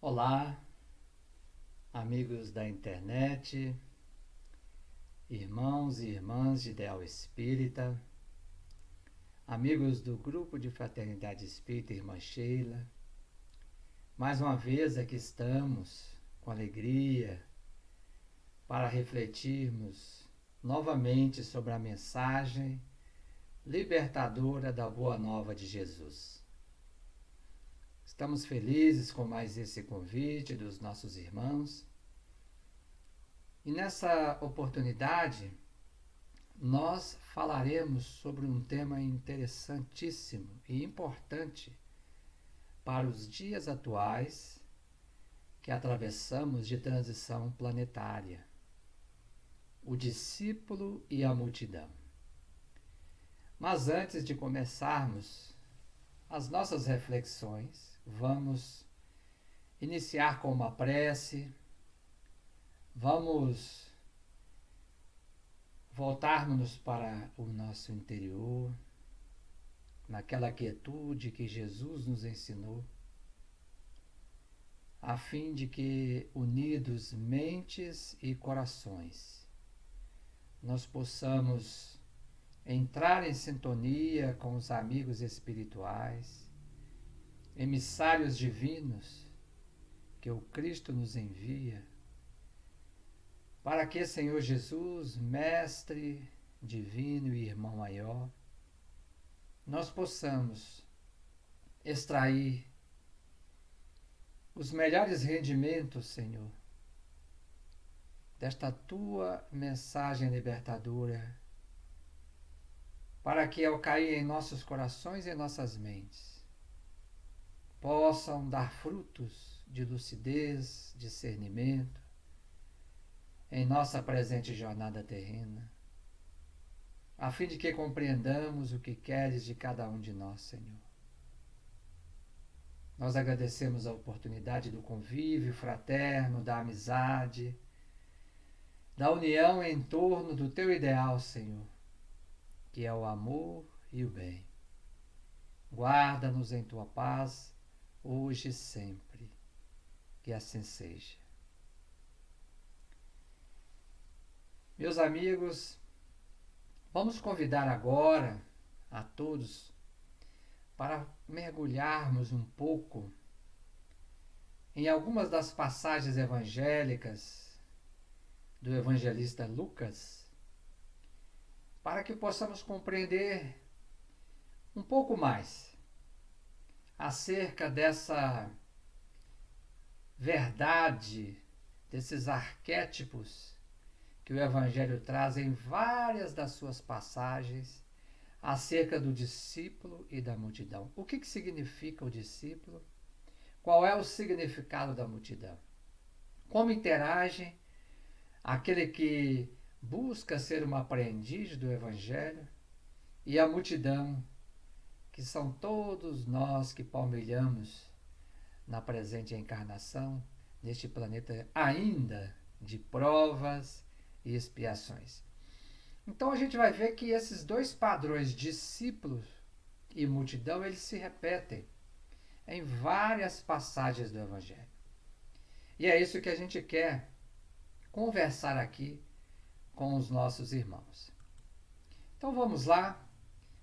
Olá, amigos da internet, irmãos e irmãs de Ideal Espírita, amigos do grupo de Fraternidade Espírita Irmã Sheila. Mais uma vez aqui estamos com alegria para refletirmos novamente sobre a mensagem libertadora da Boa Nova de Jesus. Estamos felizes com mais esse convite dos nossos irmãos. E nessa oportunidade, nós falaremos sobre um tema interessantíssimo e importante para os dias atuais que atravessamos de transição planetária: o discípulo e a multidão. Mas antes de começarmos as nossas reflexões, vamos iniciar com uma prece. Vamos voltarmos para o nosso interior, naquela quietude que Jesus nos ensinou, a fim de que, unidos mentes e corações, nós possamos entrar em sintonia com os amigos espirituais, emissários divinos que o Cristo nos envia, para que, Senhor Jesus, Mestre divino e irmão maior, nós possamos extrair os melhores rendimentos, Senhor, desta Tua mensagem libertadora, para que, ao cair em nossos corações e em nossas mentes, possam dar frutos de lucidez, discernimento, em nossa presente jornada terrena, a fim de que compreendamos o que queres de cada um de nós, Senhor. Nós agradecemos a oportunidade do convívio fraterno, da amizade, da união em torno do Teu ideal, Senhor, que é o amor e o bem. Guarda-nos em Tua paz, hoje e sempre. Que assim seja. Meus amigos, vamos convidar agora a todos para mergulharmos um pouco em algumas das passagens evangélicas do evangelista Lucas, para que possamos compreender um pouco mais acerca dessa verdade, desses arquétipos que o Evangelho traz em várias das suas passagens acerca do discípulo e da multidão. O que significa o discípulo? Qual é o significado da multidão? Como interage aquele que busca ser um aprendiz do Evangelho e a multidão, que são todos nós que palmilhamos na presente encarnação, neste planeta ainda de provas e expiações. Então a gente vai ver que esses dois padrões, discípulos e multidão, eles se repetem em várias passagens do Evangelho. E é isso que a gente quer conversar aqui com os nossos irmãos. Então vamos lá.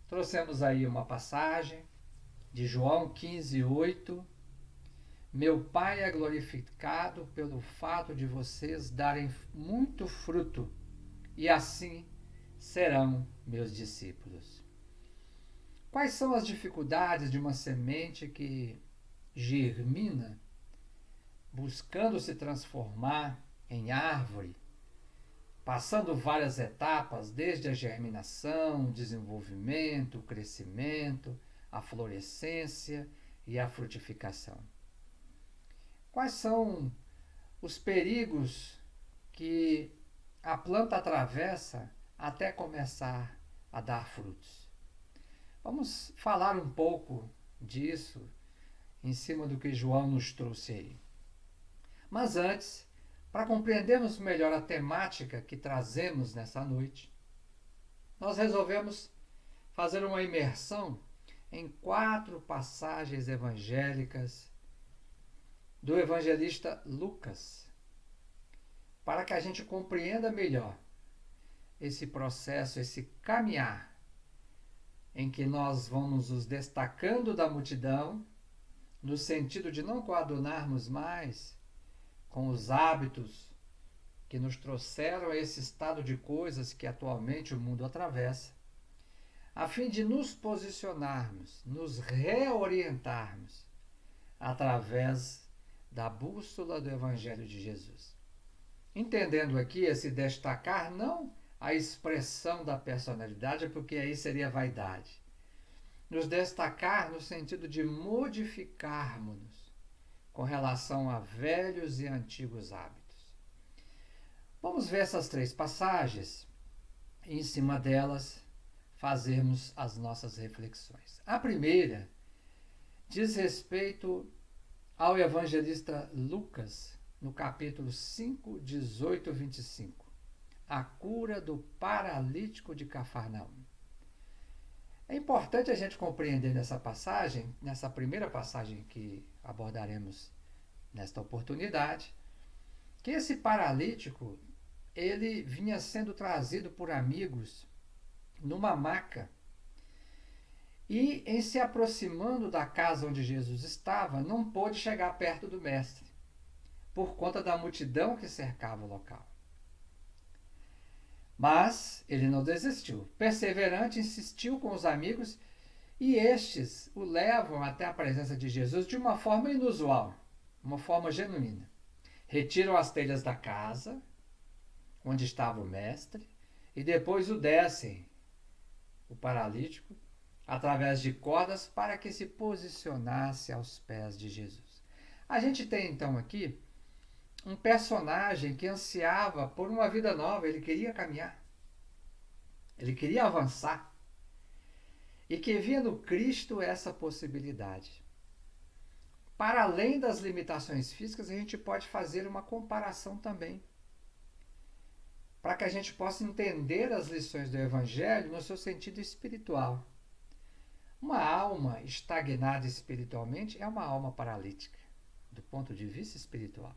Trouxemos aí uma passagem de João 15:8. Meu Pai é glorificado pelo fato de vocês darem muito fruto, e assim serão meus discípulos. Quais são as dificuldades de uma semente que germina, buscando se transformar em árvore, passando várias etapas, desde a germinação, o desenvolvimento, o crescimento, a florescência e a frutificação? Quais são os perigos que a planta atravessa até começar a dar frutos? Vamos falar um pouco disso em cima do que João nos trouxe aí. Mas antes, para compreendermos melhor a temática que trazemos nessa noite, nós resolvemos fazer uma imersão em 4 passagens evangélicas do evangelista Lucas, para que a gente compreenda melhor esse processo, esse caminhar, em que nós vamos nos destacando da multidão, no sentido de não coadunarmos mais com os hábitos que nos trouxeram a esse estado de coisas que atualmente o mundo atravessa, a fim de nos posicionarmos, nos reorientarmos através da bússola do Evangelho de Jesus. Entendendo aqui esse destacar, não a expressão da personalidade, porque aí seria vaidade. Nos destacar no sentido de modificarmos-nos com relação a velhos e antigos hábitos. Vamos ver essas 3 passagens e, em cima delas, fazermos as nossas reflexões. A primeira diz respeito ao evangelista Lucas, no capítulo 5, 18 e 25. A cura do paralítico de Cafarnaum. É importante a gente compreender nessa passagem, nessa primeira passagem que abordaremos nesta oportunidade, que esse paralítico, ele vinha sendo trazido por amigos numa maca. E, em se aproximando da casa onde Jesus estava, não pôde chegar perto do mestre, por conta da multidão que cercava o local. Mas ele não desistiu. Perseverante, insistiu com os amigos e estes o levam até a presença de Jesus de uma forma inusual, uma forma genuína. Retiram as telhas da casa onde estava o mestre e depois o descem, o paralítico, através de cordas para que se posicionasse aos pés de Jesus. A gente tem então aqui um personagem que ansiava por uma vida nova, ele queria caminhar, ele queria avançar, e que via no Cristo essa possibilidade. Para além das limitações físicas, a gente pode fazer uma comparação também, para que a gente possa entender as lições do Evangelho no seu sentido espiritual. Uma alma estagnada espiritualmente é uma alma paralítica, do ponto de vista espiritual.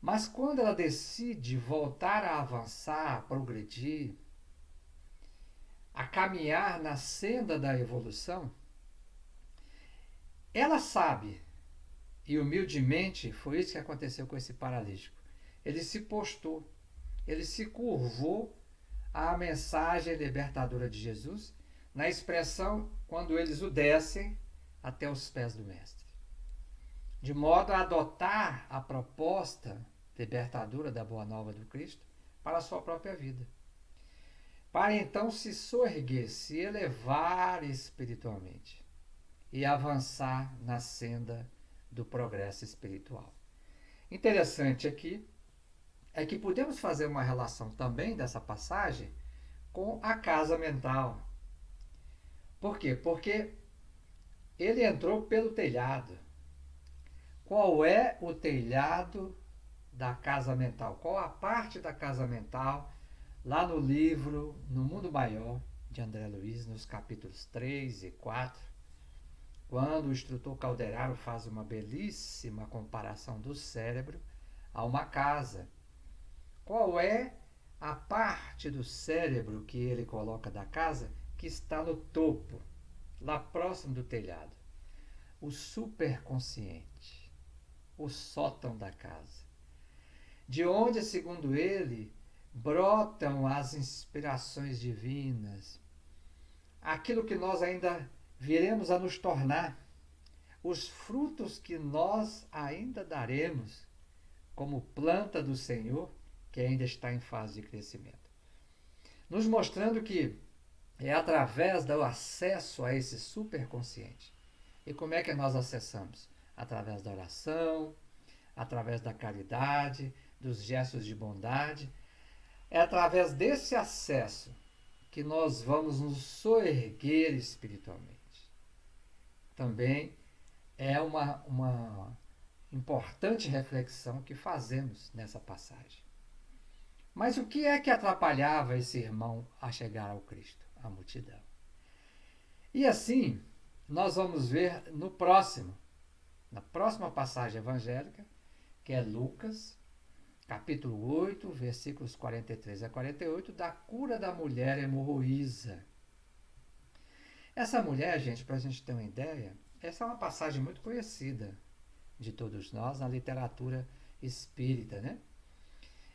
Mas quando ela decide voltar a avançar, a progredir, a caminhar na senda da evolução, ela sabe, e humildemente foi isso que aconteceu com esse paralítico. Ele se postou, ele se curvou à mensagem libertadora de Jesus, na expressão quando eles o descem até os pés do Mestre. De modo a adotar a proposta libertadora da Boa Nova do Cristo para a sua própria vida. Para então se soerguer, se elevar espiritualmente e avançar na senda do progresso espiritual. Interessante aqui é que podemos fazer uma relação também dessa passagem com a casa mental. Por quê? Porque ele entrou pelo telhado. Qual é o telhado da casa mental? Qual a parte da casa mental? Lá no livro No Mundo Maior, de André Luiz, nos capítulos 3 e 4, quando o instrutor Calderaro faz uma belíssima comparação do cérebro a uma casa. Qual é a parte do cérebro que ele coloca da casa que está no topo, lá próximo do telhado? O superconsciente, o sótão da casa, de onde, segundo ele, brotam as inspirações divinas, aquilo que nós ainda viremos a nos tornar, os frutos que nós ainda daremos como planta do Senhor, que ainda está em fase de crescimento. Nos mostrando que é através do acesso a esse superconsciente. E como é que nós acessamos? Através da oração, através da caridade, dos gestos de bondade. É através desse acesso que nós vamos nos soerguer espiritualmente. Também é uma importante reflexão que fazemos nessa passagem. Mas o que é que atrapalhava esse irmão a chegar ao Cristo? A multidão. E assim, nós vamos ver no próximo, na próxima passagem evangélica, que é Lucas, capítulo 8, versículos 43 a 48, da cura da mulher hemorroísa. Essa mulher, gente, para a gente ter uma ideia, essa é uma passagem muito conhecida de todos nós na literatura espírita, né?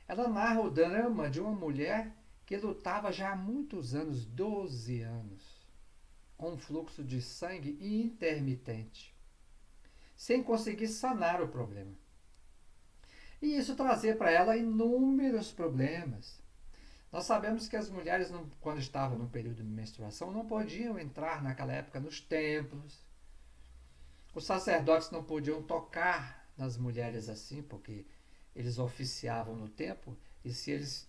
Ela narra o drama de uma mulher que lutava já há muitos anos, 12 anos, com um fluxo de sangue intermitente, sem conseguir sanar o problema. E isso trazia para ela inúmeros problemas. Nós sabemos que as mulheres, quando estavam no período de menstruação, não podiam entrar naquela época nos templos. Os sacerdotes não podiam tocar nas mulheres assim, porque eles oficiavam no templo,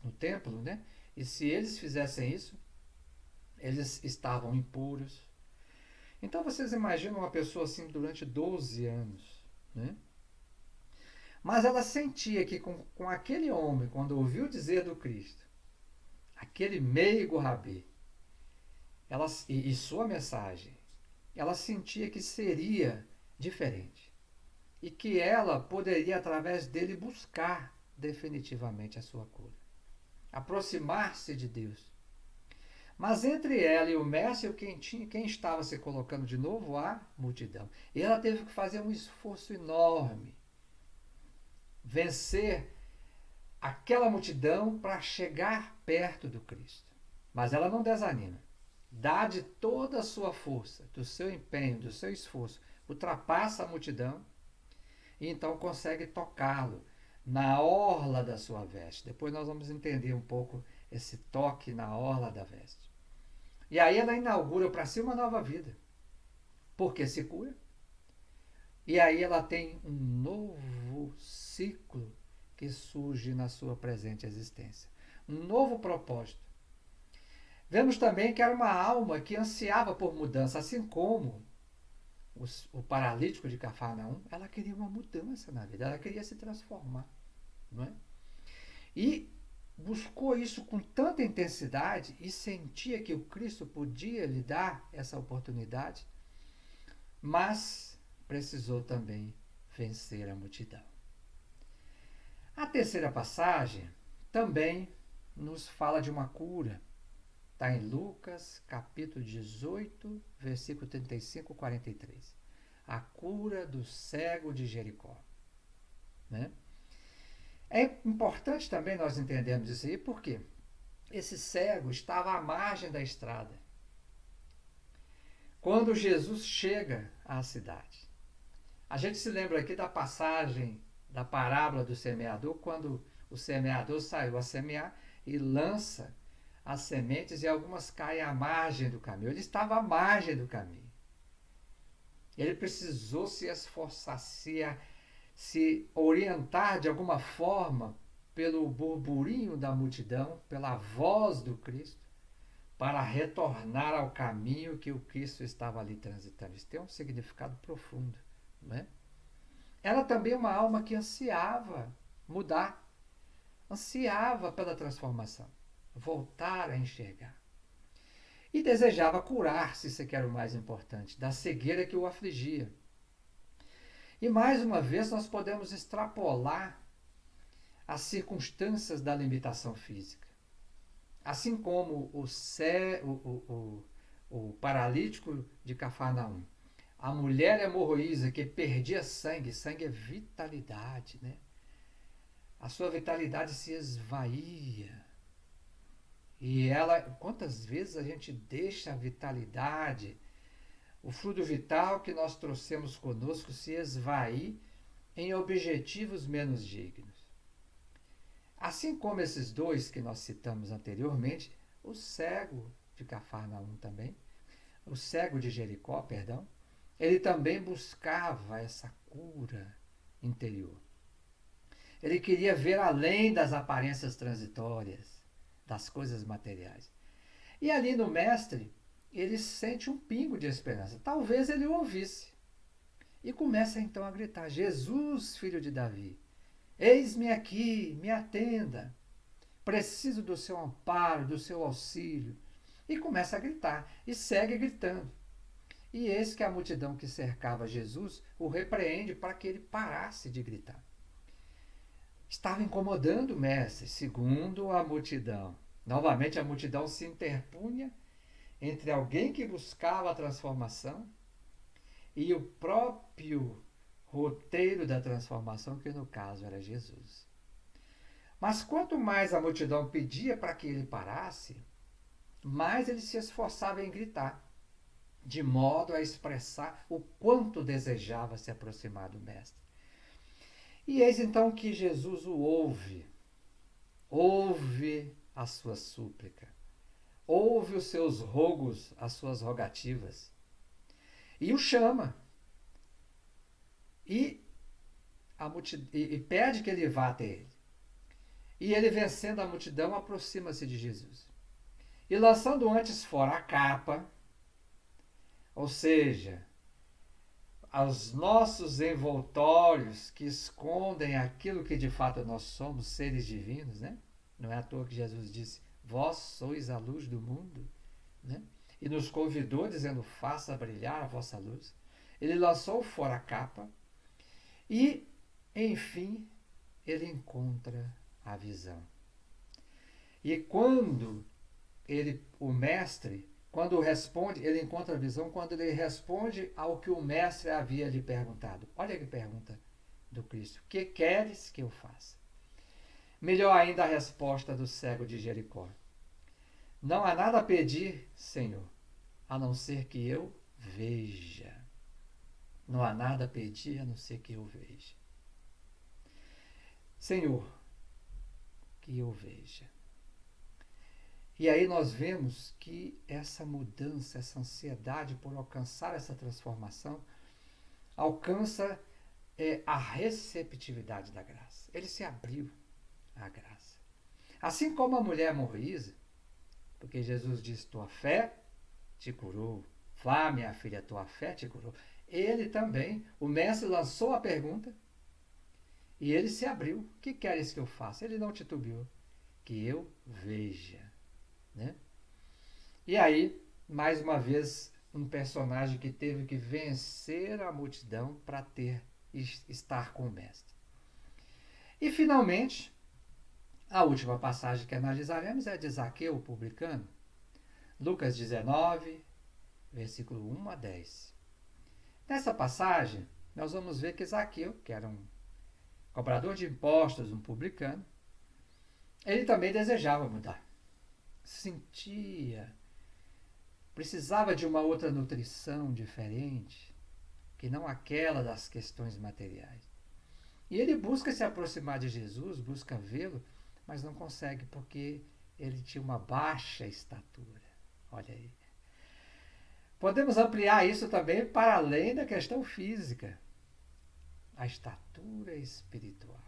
no templo, né? E se eles fizessem isso, eles estavam impuros. Então vocês imaginam uma pessoa assim durante 12 anos, né? Mas ela sentia que com aquele homem, quando ouviu dizer do Cristo, aquele meigo rabi, e sua mensagem, ela sentia que seria diferente. E que ela poderia, através dele, buscar definitivamente a sua cura. Aproximar-se de Deus. Mas entre ela e o mestre, quem estava se colocando de novo? A multidão. E ela teve que fazer um esforço enorme. Vencer aquela multidão para chegar perto do Cristo. Mas ela não desanima. Dá de toda a sua força, do seu empenho, do seu esforço, ultrapassa a multidão e então consegue tocá-lo na orla da sua veste. Depois nós vamos entender um pouco esse toque na orla da veste. E aí ela inaugura para si uma nova vida, porque se cura. E aí ela tem um novo ciclo que surge na sua presente existência. Um novo propósito. Vemos também que era uma alma que ansiava por mudança, assim como o paralítico de Cafarnaum, ela queria uma mudança na vida, ela queria se transformar. Não é? E buscou isso com tanta intensidade e sentia que o Cristo podia lhe dar essa oportunidade, mas precisou também vencer a multidão. A terceira passagem também nos fala de uma cura. Está em Lucas, capítulo 18, versículo 35 e 43. A cura do cego de Jericó. Né? É importante também nós entendermos isso aí, porque esse cego estava à margem da estrada. Quando Jesus chega à cidade. A gente se lembra aqui da passagem da parábola do semeador, quando o semeador saiu a semear e lança as sementes e algumas caem à margem do caminho. Ele estava à margem do caminho. Ele precisou se esforçar, se orientar de alguma forma pelo burburinho da multidão, pela voz do Cristo, para retornar ao caminho que o Cristo estava ali transitando. Isso tem um significado profundo. Não é? Ela também é uma alma que ansiava mudar, ansiava pela transformação, voltar a enxergar. E desejava curar-se, isso que era o mais importante, da cegueira que o afligia. E mais uma vez nós podemos extrapolar as circunstâncias da limitação física. Assim como o paralítico de Cafarnaum, a mulher hemorroísa que perdia sangue, sangue é vitalidade, né? A sua vitalidade se esvaía. E ela, quantas vezes a gente deixa a vitalidade, o fluido vital que nós trouxemos conosco se esvair em objetivos menos dignos. Assim como esses dois que nós citamos anteriormente, o cego de Cafarnaum também, o cego de Jericó, perdão, ele também buscava essa cura interior. Ele queria ver além das aparências transitórias, das coisas materiais. E ali no mestre, ele sente um pingo de esperança. Talvez ele o ouvisse. E começa então a gritar: Jesus, filho de Davi, eis-me aqui, me atenda. Preciso do seu amparo, do seu auxílio. E começa a gritar. E segue gritando. E eis que a multidão que cercava Jesus o repreende para que ele parasse de gritar. Estava incomodando o mestre, segundo a multidão. Novamente a multidão se interpunha entre alguém que buscava a transformação e o próprio roteiro da transformação, que no caso era Jesus. Mas quanto mais a multidão pedia para que ele parasse, mais ele se esforçava em gritar, de modo a expressar o quanto desejava se aproximar do mestre. E eis então que Jesus o ouve a sua súplica, ouve os seus rogos, as suas rogativas, e o chama, e pede que ele vá até ele. E ele, vencendo a multidão, aproxima-se de Jesus. E lançando antes fora a capa, ou seja, aos nossos envoltórios que escondem aquilo que de fato nós somos, seres divinos, né? Não é à toa que Jesus disse, vós sois a luz do mundo, né? E nos convidou dizendo, faça brilhar a vossa luz. Ele lançou fora a capa e, enfim, ele encontra a visão. E quando o mestre, quando responde, ele encontra a visão quando ele responde ao que o mestre havia lhe perguntado. Olha que pergunta do Cristo. Que queres que eu faça? Melhor ainda a resposta do cego de Jericó. Não há nada a pedir, Senhor, a não ser que eu veja. Não há nada a pedir a não ser que eu veja. Senhor, que eu veja. E aí nós vemos que essa mudança, essa ansiedade por alcançar essa transformação, alcança a receptividade da graça. Ele se abriu à graça. Assim como a mulher morrisa, porque Jesus diz, tua fé te curou. Vá, minha filha, tua fé te curou. Ele também, o mestre lançou a pergunta e ele se abriu. O que queres que eu faça? Ele não titubeou. Que eu veja. Né? E aí, mais uma vez, um personagem que teve que vencer a multidão para estar com o mestre. E, finalmente, a última passagem que analisaremos é a de Zaqueu, o publicano. Lucas 19, versículo 1 a 10. Nessa passagem, nós vamos ver que Zaqueu, que era um cobrador de impostos, um publicano, ele também desejava mudar. Precisava de uma outra nutrição diferente, que não aquela das questões materiais. E ele busca se aproximar de Jesus, busca vê-lo, mas não consegue porque ele tinha uma baixa estatura. Olha aí. Podemos ampliar isso também para além da questão física. A estatura espiritual.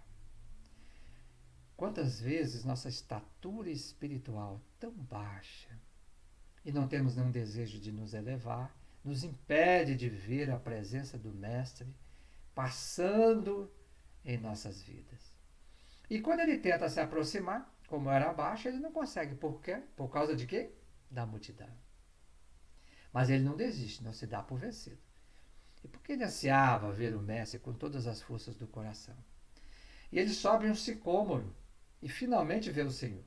Quantas vezes nossa estatura espiritual tão baixa e não temos nenhum desejo de nos elevar, nos impede de ver a presença do Mestre passando em nossas vidas. E quando ele tenta se aproximar, como era baixo, ele não consegue. Por quê? Por causa de quê? Da multidão. Mas ele não desiste, não se dá por vencido. E porque ele ansiava ver o Mestre com todas as forças do coração. E ele sobe um sicômoro e finalmente vê o Senhor.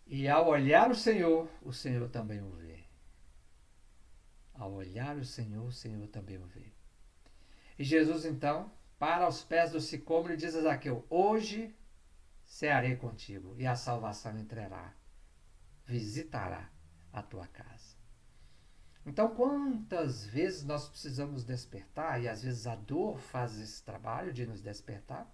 E ao olhar o Senhor também o vê. Ao olhar o Senhor também o vê. E Jesus então para aos pés do sicômoro e diz a Zaqueu, hoje cearei contigo e a salvação entrará, visitará a tua casa. Então, quantas vezes nós precisamos despertar, e às vezes a dor faz esse trabalho de nos despertar,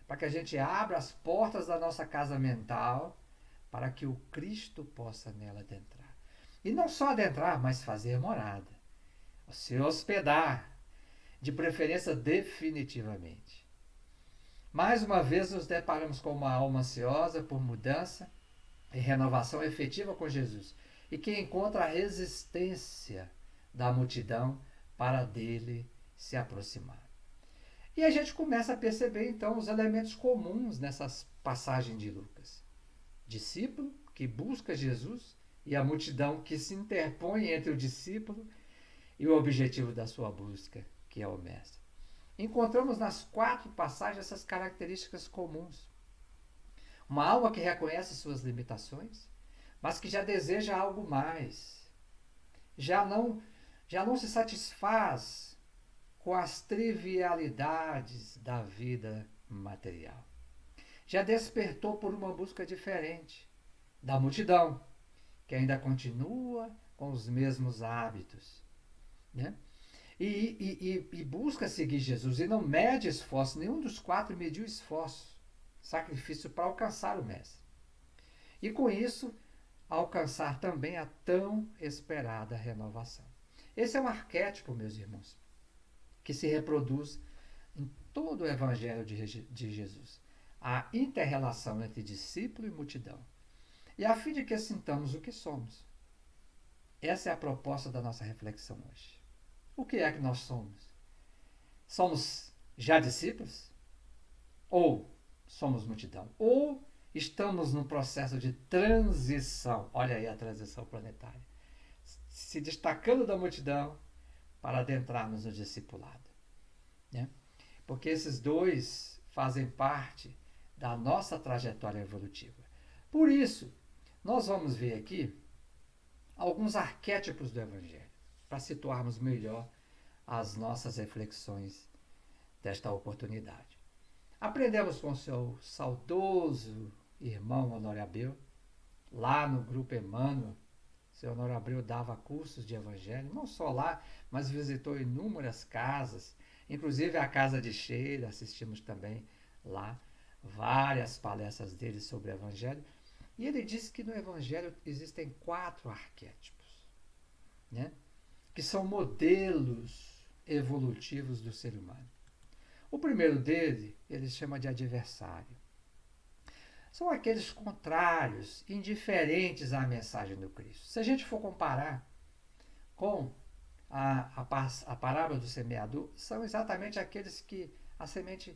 para que a gente abra as portas da nossa casa mental, para que o Cristo possa nela adentrar. E não só adentrar, mas fazer morada, se hospedar, de preferência definitivamente. Mais uma vez nos deparamos com uma alma ansiosa por mudança e renovação efetiva com Jesus, e que encontra a resistência da multidão para dele se aproximar. E a gente começa a perceber então os elementos comuns nessas passagens de Lucas. Discípulo que busca Jesus e a multidão que se interpõe entre o discípulo e o objetivo da sua busca, que é o Mestre. Encontramos nas 4 passagens essas características comuns. Uma alma que reconhece suas limitações, mas que já deseja algo mais. Já não se satisfaz com as trivialidades da vida material. Já despertou por uma busca diferente da multidão, que ainda continua com os mesmos hábitos, né? E busca seguir Jesus e não mede esforço. Nenhum dos 4 mediu esforço, sacrifício para alcançar o Mestre. E com isso, alcançar também a tão esperada renovação. Esse é um arquétipo, meus irmãos, que se reproduz em todo o Evangelho de Jesus. A inter-relação entre discípulo e multidão. E a fim de que sintamos o que somos. Essa é a proposta da nossa reflexão hoje. O que é que nós somos? Somos já discípulos? Ou somos multidão? Ou estamos num processo de transição? Olha aí a transição planetária. Se destacando da multidão para adentrarmos no discipulado. Né? Porque esses dois fazem parte da nossa trajetória evolutiva. Por isso, nós vamos ver aqui alguns arquétipos do Evangelho, para situarmos melhor as nossas reflexões desta oportunidade. Aprendemos com o seu saudoso irmão Honório Abreu, lá no Grupo Emmanuel. O seu Honório Abreu dava cursos de Evangelho, não só lá, mas visitou inúmeras casas, inclusive a Casa de Sheila, assistimos também lá várias palestras dele sobre o Evangelho. E ele disse que no Evangelho existem 4 arquétipos, né? Que são modelos evolutivos do ser humano. O primeiro dele, ele chama de adversário. São aqueles contrários, indiferentes à mensagem do Cristo. Se a gente for comparar com a parábola do semeador, são exatamente aqueles que a semente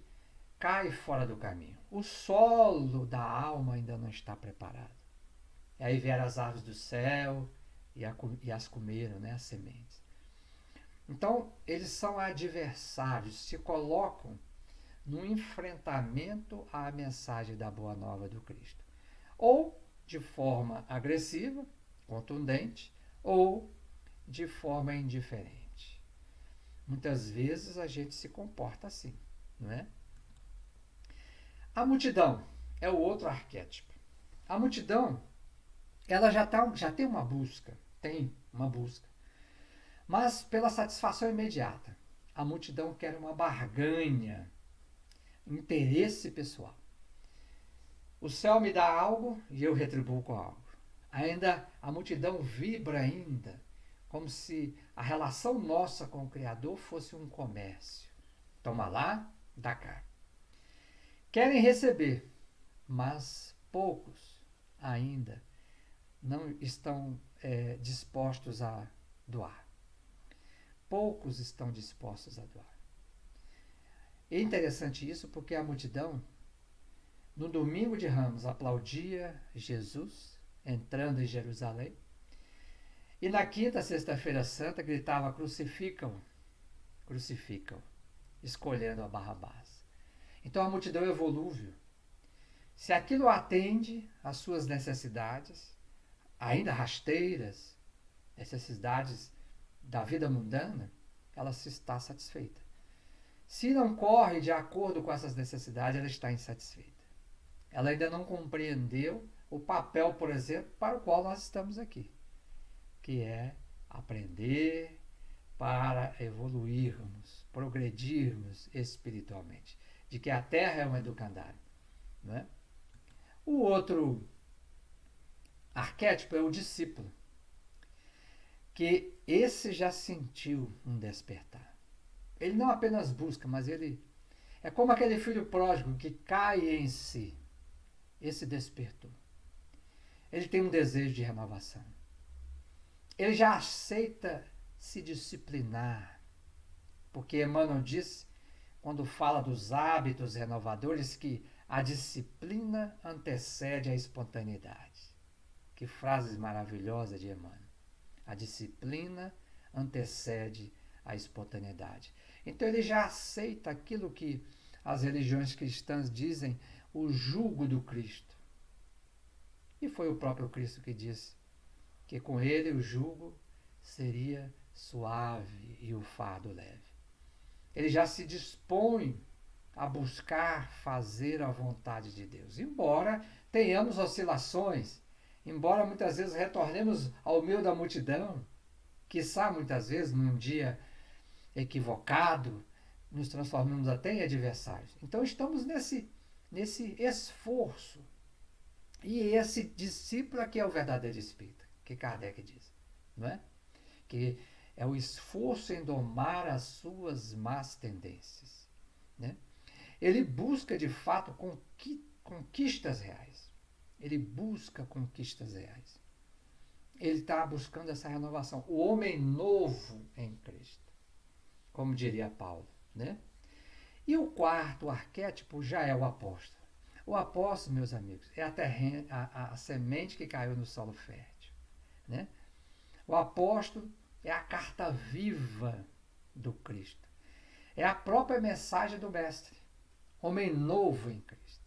cai fora do caminho. O solo da alma ainda não está preparado. E aí vieram as aves do céu e as comeram, né, as sementes. Então, eles são adversários, se colocam no enfrentamento à mensagem da Boa Nova do Cristo. Ou de forma agressiva, contundente, ou de forma indiferente. Muitas vezes a gente se comporta assim, não é? A multidão é o outro arquétipo. A multidão, ela já tem uma busca, mas pela satisfação imediata. A multidão quer uma barganha, interesse pessoal. O céu me dá algo e eu retribuo com algo. A multidão vibra ainda como se a relação nossa com o Criador fosse um comércio. Toma lá, dá cá. Querem receber, mas poucos ainda não estão dispostos a doar. Poucos estão dispostos a doar. É interessante isso porque a multidão, no domingo de Ramos, aplaudia Jesus entrando em Jerusalém. E na quinta, sexta-feira santa, gritava: crucificam, crucificam, escolhendo a Barrabás. Então a multidão é volúvel. Se aquilo atende às suas necessidades, ainda rasteiras, necessidades da vida mundana, ela se está satisfeita. Se não corre de acordo com essas necessidades, ela está insatisfeita. Ela ainda não compreendeu o papel, por exemplo, para o qual nós estamos aqui, que é aprender para evoluirmos, progredirmos espiritualmente, de que a Terra é um educandário, não é? O outro arquétipo é o discípulo, que esse já sentiu um despertar. Ele não apenas busca, mas ele é como aquele filho pródigo que cai em si. Esse despertou. Ele tem um desejo de renovação. Ele já aceita se disciplinar. Porque Emmanuel diz, quando fala dos hábitos renovadores, que a disciplina antecede a espontaneidade. Que frase maravilhosa de Emmanuel. A disciplina antecede a espontaneidade. Então ele já aceita aquilo que as religiões cristãs dizem, o jugo do Cristo. E foi o próprio Cristo que disse que com ele o jugo seria suave e o fardo leve. Ele já se dispõe a buscar fazer a vontade de Deus. Embora tenhamos oscilações, embora muitas vezes retornemos ao meio da multidão, quiçá muitas vezes num dia equivocado, nos transformamos até em adversários. Então estamos nesse esforço. E esse discípulo aqui é o verdadeiro espírita, que Kardec diz, não é? Que é o esforço em domar as suas más tendências, né? Ele busca, de fato, conquistas reais. Ele busca conquistas reais. Ele está buscando essa renovação. O homem novo em Cristo, como diria Paulo, né? E o quarto arquétipo já é o apóstolo. O apóstolo, meus amigos, é a semente que caiu no solo fértil, né? O apóstolo é a carta viva do Cristo. É a própria mensagem do Mestre. Homem novo em Cristo.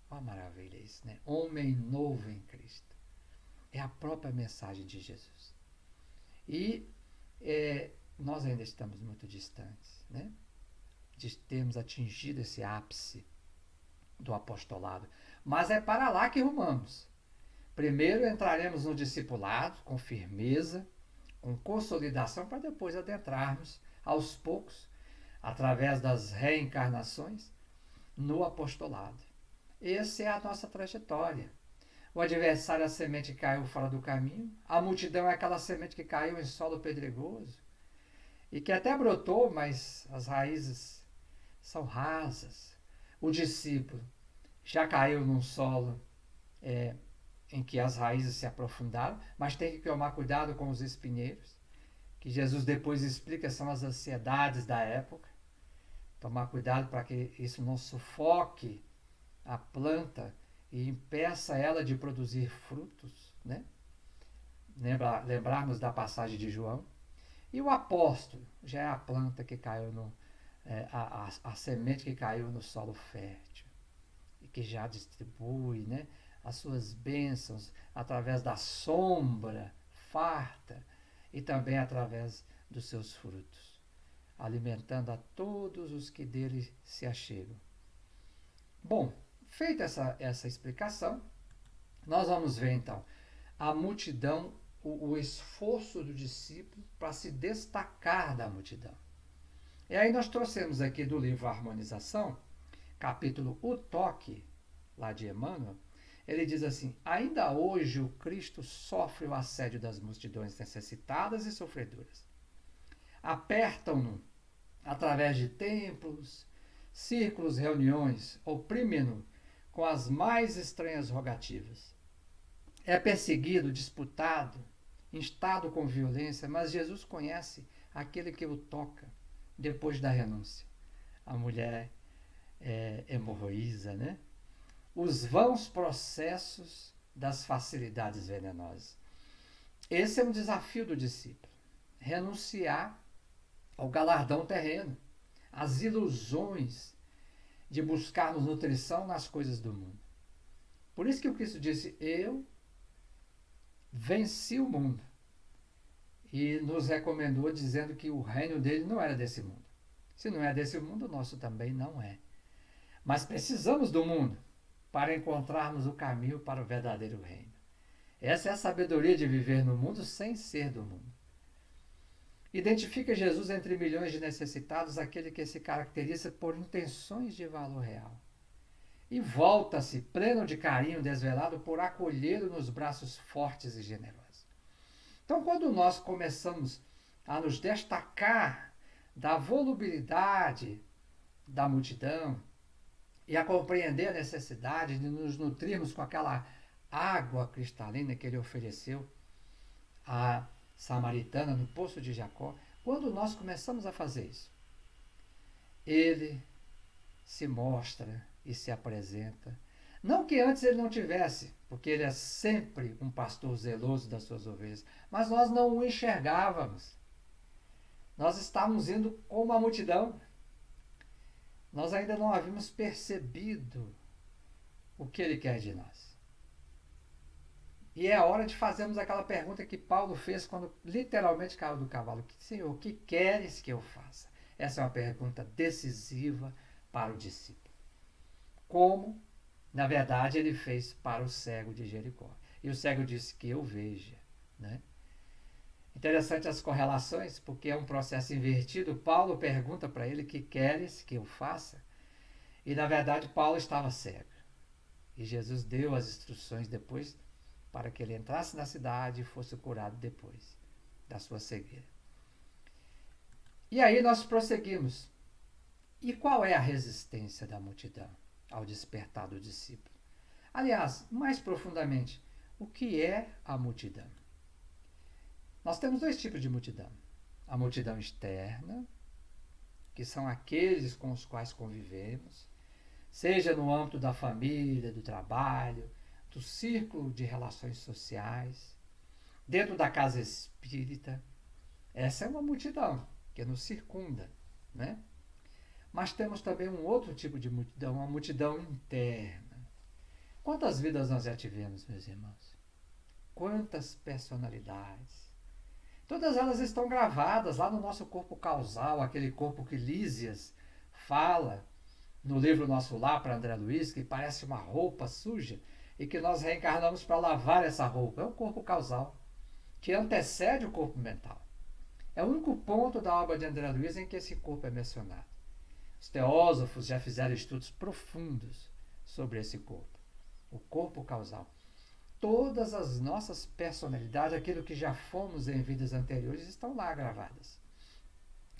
Uma maravilha isso, né? Homem novo em Cristo. É a própria mensagem de Jesus. E nós ainda estamos muito distantes, né? De termos atingido esse ápice do apostolado. Mas é para lá que rumamos. Primeiro entraremos no discipulado com firmeza, com consolidação, para depois adentrarmos aos poucos, através das reencarnações, no apostolado. Essa é a nossa trajetória. O adversário é a semente que caiu fora do caminho, a multidão é aquela semente que caiu em solo pedregoso e que até brotou, mas as raízes são rasas. O discípulo já caiu num solo em que as raízes se aprofundaram, mas tem que tomar cuidado com os espinheiros, que Jesus depois explica são as ansiedades da época. Tomar cuidado para que isso não sufoque a planta e impeça ela de produzir frutos, né? Lembrarmos da passagem de João. E o apóstolo já é a planta que caiu a semente que caiu no solo fértil e que já distribui, né, as suas bênçãos através da sombra farta e também através dos seus frutos, alimentando a todos os que dele se achegam. Bom, feita essa explicação, nós vamos ver então a multidão, o esforço do discípulo para se destacar da multidão. E aí nós trouxemos aqui do livro Harmonização, capítulo O Toque, lá de Emmanuel, ele diz assim: ainda hoje o Cristo sofre o assédio das multidões necessitadas e sofredoras. Apertam-no através de templos, círculos, reuniões, oprimem-no com as mais estranhas rogativas. É perseguido, disputado, instado com violência, mas Jesus conhece aquele que o toca depois da renúncia. A mulher hemorroísa, né? Os vãos processos das facilidades venenosas. Esse é um desafio do discípulo. Renunciar ao galardão terreno, às ilusões de buscarmos nutrição nas coisas do mundo. Por isso que o Cristo disse: eu venci o mundo. E nos recomendou dizendo que o reino dele não era desse mundo. Se não é desse mundo, o nosso também não é. Mas precisamos do mundo para encontrarmos o caminho para o verdadeiro reino. Essa é a sabedoria de viver no mundo sem ser do mundo. Identifica Jesus entre milhões de necessitados aquele que se caracteriza por intenções de valor real. E volta-se, pleno de carinho desvelado, por acolhê-lo nos braços fortes e generosos. Então, quando nós começamos a nos destacar da volubilidade da multidão e a compreender a necessidade de nos nutrirmos com aquela água cristalina que ele ofereceu à samaritana no poço de Jacó, quando nós começamos a fazer isso, ele se mostra e se apresenta. Não que antes ele não tivesse, porque ele é sempre um pastor zeloso das suas ovelhas, mas nós não o enxergávamos. Nós estávamos indo com uma multidão. Nós ainda não havíamos percebido o que ele quer de nós. E é a hora de fazermos aquela pergunta que Paulo fez quando literalmente caiu do cavalo. Senhor, o que queres que eu faça? Essa é uma pergunta decisiva para o discípulo. Como, na verdade, ele fez para o cego de Jericó. E o cego disse que eu veja. Né? Interessante as correlações, porque é um processo invertido. Paulo pergunta para ele: que queres que eu faça? E, na verdade, Paulo estava cego. E Jesus deu as instruções depois para que ele entrasse na cidade e fosse curado depois da sua cegueira. E aí nós prosseguimos. E qual é a resistência da multidão ao despertar do discípulo? Aliás, mais profundamente, o que é a multidão? Nós temos dois tipos de multidão. A multidão externa, que são aqueles com os quais convivemos, seja no âmbito da família, do trabalho, do círculo de relações sociais, dentro da casa espírita. Essa é uma multidão que nos circunda, né? Mas temos também um outro tipo de multidão, uma multidão interna. Quantas vidas nós já tivemos, meus irmãos? Quantas personalidades? Todas elas estão gravadas lá no nosso corpo causal, aquele corpo que Lísias fala no livro Nosso Lar, para André Luiz, que parece uma roupa suja e que nós reencarnamos para lavar essa roupa. É o corpo causal, que antecede o corpo mental. É o único ponto da obra de André Luiz em que esse corpo é mencionado. Os teósofos já fizeram estudos profundos sobre esse corpo, o corpo causal. Todas as nossas personalidades, aquilo que já fomos em vidas anteriores, estão lá gravadas.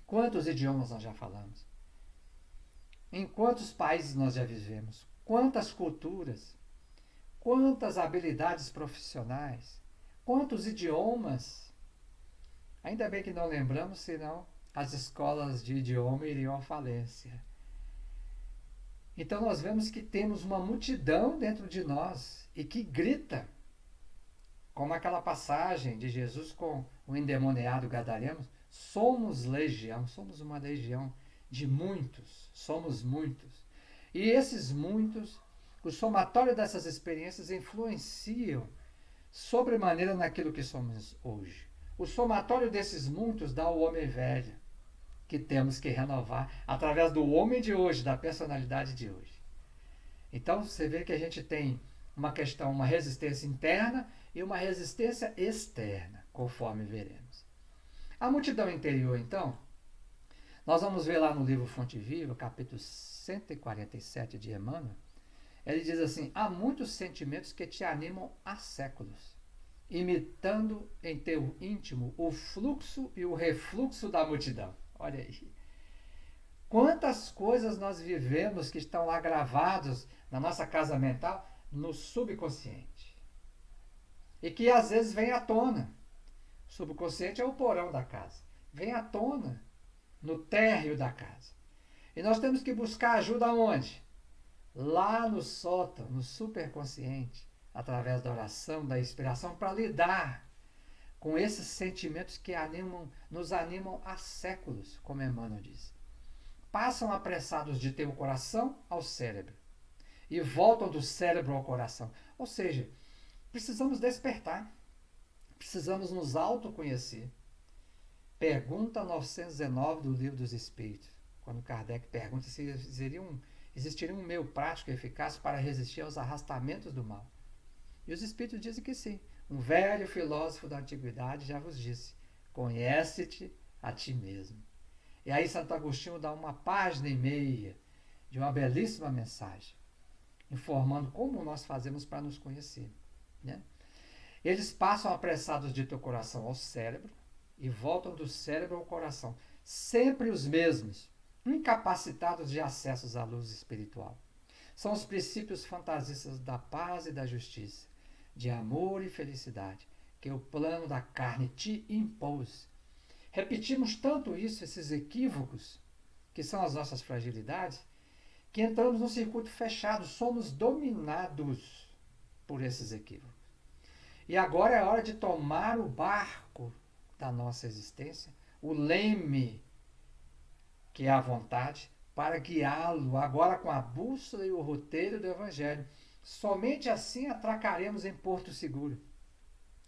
Quantos idiomas nós já falamos? Em quantos países nós já vivemos? Quantas culturas? Quantas habilidades profissionais? Quantos idiomas? Ainda bem que não lembramos, senão as escolas de idioma iriam à falência. Então nós vemos que temos uma multidão dentro de nós e que grita, como aquela passagem de Jesus com o endemoniado gadareno: somos legião, somos uma legião de muitos, somos muitos. E esses muitos, o somatório dessas experiências influenciam sobremaneira naquilo que somos hoje. O somatório desses muitos dá o homem velho, que temos que renovar através do homem de hoje, da personalidade de hoje. Então você vê que a gente tem uma questão, uma resistência interna e uma resistência externa, conforme veremos. A multidão interior, então, nós vamos ver lá no livro Fonte Viva, capítulo 147 de Emmanuel. Ele diz assim: há muitos sentimentos que te animam há séculos, imitando em teu íntimo o fluxo e o refluxo da multidão. Olha aí. Quantas coisas nós vivemos que estão lá gravados na nossa casa mental, no subconsciente. E que às vezes vem à tona. O subconsciente é o porão da casa. Vem à tona no térreo da casa. E nós temos que buscar ajuda onde? Lá no sótão, no superconsciente, através da oração, da inspiração, para lidar com esses sentimentos que nos animam há séculos, como Emmanuel diz. Passam apressados de teu coração ao cérebro e voltam do cérebro ao coração. Ou seja, precisamos despertar, precisamos nos autoconhecer. Pergunta 919 do Livro dos Espíritos, quando Kardec pergunta se existiria um meio prático e eficaz para resistir aos arrastamentos do mal. E os Espíritos dizem que sim. Um velho filósofo da antiguidade já vos disse: conhece-te a ti mesmo. E aí Santo Agostinho dá uma página e meia de uma belíssima mensagem, informando como nós fazemos para nos conhecer. Né? Eles passam apressados de teu coração ao cérebro e voltam do cérebro ao coração. Sempre os mesmos, incapacitados de acessos à luz espiritual. São os princípios fantasistas da paz e da justiça, de amor e felicidade, que o plano da carne te impôs. Repetimos tanto isso, esses equívocos, que são as nossas fragilidades, que entramos num circuito fechado, somos dominados por esses equívocos. E agora é hora de tomar o barco da nossa existência, o leme, que é a vontade, para guiá-lo agora com a bússola e o roteiro do Evangelho. Somente assim atracaremos em Porto Seguro.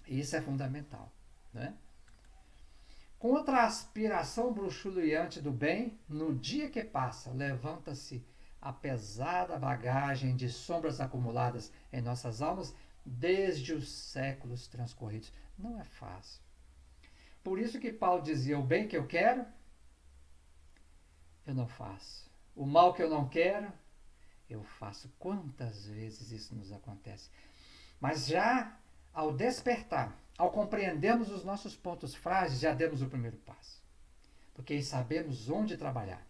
E isso é fundamental, né? Contra a aspiração bruxuleante do bem, no dia que passa, levanta-se a pesada bagagem de sombras acumuladas em nossas almas desde os séculos transcorridos. Não é fácil. Por isso que Paulo dizia: o bem que eu quero, eu não faço. O mal que eu não quero, eu faço. Quantas vezes isso nos acontece? Mas já ao despertar, ao compreendermos os nossos pontos frágeis, já demos o primeiro passo. Porque aí sabemos onde trabalhar.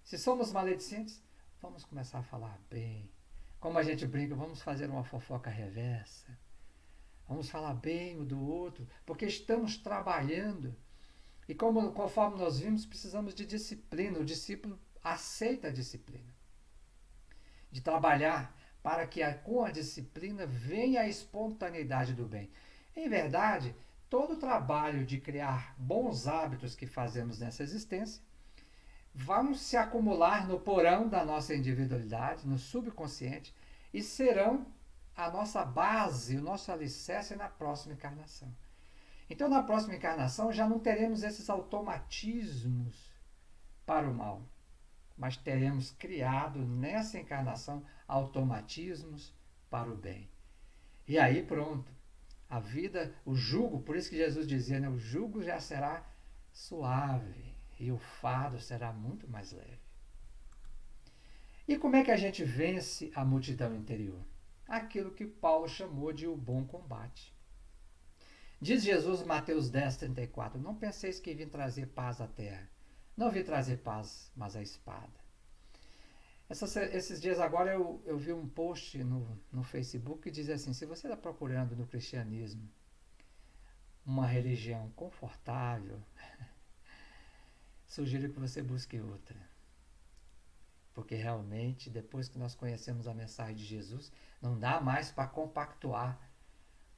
Se somos maledicentes, vamos começar a falar bem. Como a gente brinca, vamos fazer uma fofoca reversa. Vamos falar bem o do outro, porque estamos trabalhando. E conforme nós vimos, precisamos de disciplina. O discípulo aceita a disciplina. De trabalhar para que com a disciplina venha a espontaneidade do bem. Em verdade, todo o trabalho de criar bons hábitos que fazemos nessa existência vão se acumular no porão da nossa individualidade, no subconsciente, e serão a nossa base, o nosso alicerce na próxima encarnação. Então, na próxima encarnação, já não teremos esses automatismos para o mal, mas teremos criado nessa encarnação automatismos para o bem. E aí pronto, a vida, o jugo, por isso que Jesus dizia, né, o jugo já será suave e o fardo será muito mais leve. E como é que a gente vence a multidão interior? Aquilo que Paulo chamou de o bom combate. Diz Jesus em Mateus 10:34, não penseis que vim trazer paz à terra. Não vim trazer paz, mas a espada. Esses dias agora eu vi um post no Facebook que diz assim, se você está procurando no cristianismo uma religião confortável, sugiro que você busque outra. Porque realmente, depois que nós conhecemos a mensagem de Jesus, não dá mais para compactuar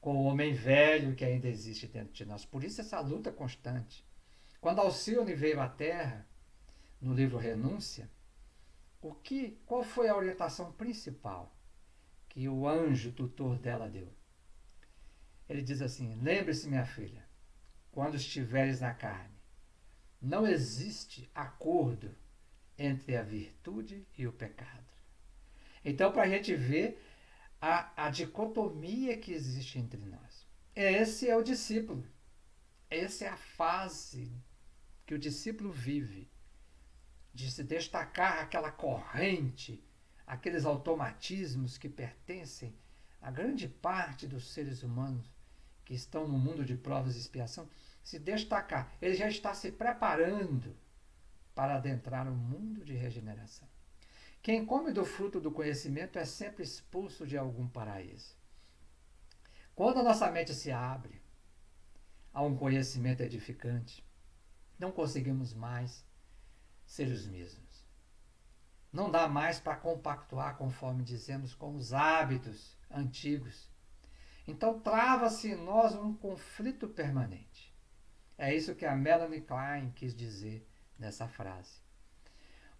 com o homem velho que ainda existe dentro de nós. Por isso essa luta constante. Quando Alcione veio à Terra, no livro Renúncia, qual foi a orientação principal que o anjo tutor dela deu? Ele diz assim, lembre-se, minha filha, quando estiveres na carne, não existe acordo entre a virtude e o pecado. Então, para a gente ver a dicotomia que existe entre nós. Esse é o discípulo. Essa é a fase que o discípulo vive, de se destacar aquela corrente, aqueles automatismos que pertencem a grande parte dos seres humanos que estão no mundo de provas e expiação, se destacar. Ele já está se preparando para adentrar um mundo de regeneração. Quem come do fruto do conhecimento é sempre expulso de algum paraíso. Quando a nossa mente se abre a um conhecimento edificante, não conseguimos mais ser os mesmos. Não dá mais para compactuar, conforme dizemos, com os hábitos antigos. Então trava-se em nós um conflito permanente. É isso que a Melanie Klein quis dizer nessa frase.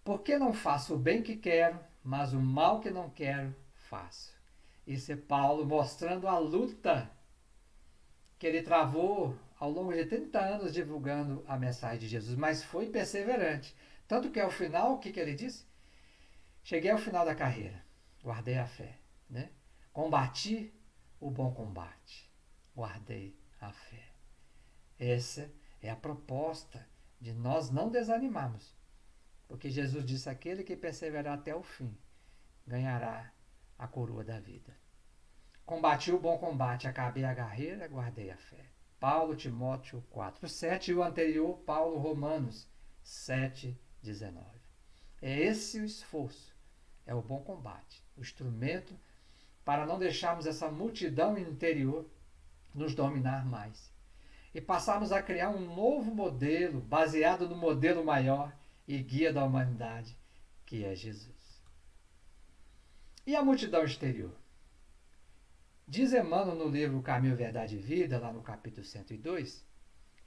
Porque não faço o bem que quero, mas o mal que não quero, faço. Isso é Paulo mostrando a luta que ele travou ao longo de 30 anos divulgando a mensagem de Jesus, mas foi perseverante. Tanto que ao final, o que ele disse? Cheguei ao final da carreira, guardei a fé, né? Combati o bom combate, guardei a fé. Essa é a proposta de nós não desanimarmos. Porque Jesus disse, aquele que perseverar até o fim, ganhará a coroa da vida. Combati o bom combate, acabei a carreira, guardei a fé. Paulo, Timóteo 4:7 e o anterior, Paulo, Romanos 7:19. É esse o esforço, é o bom combate, o instrumento para não deixarmos essa multidão interior nos dominar mais. E passarmos a criar um novo modelo, baseado no modelo maior e guia da humanidade, que é Jesus. E a multidão exterior? Diz Emmanuel no livro Caminho, Verdade e Vida, lá no capítulo 102,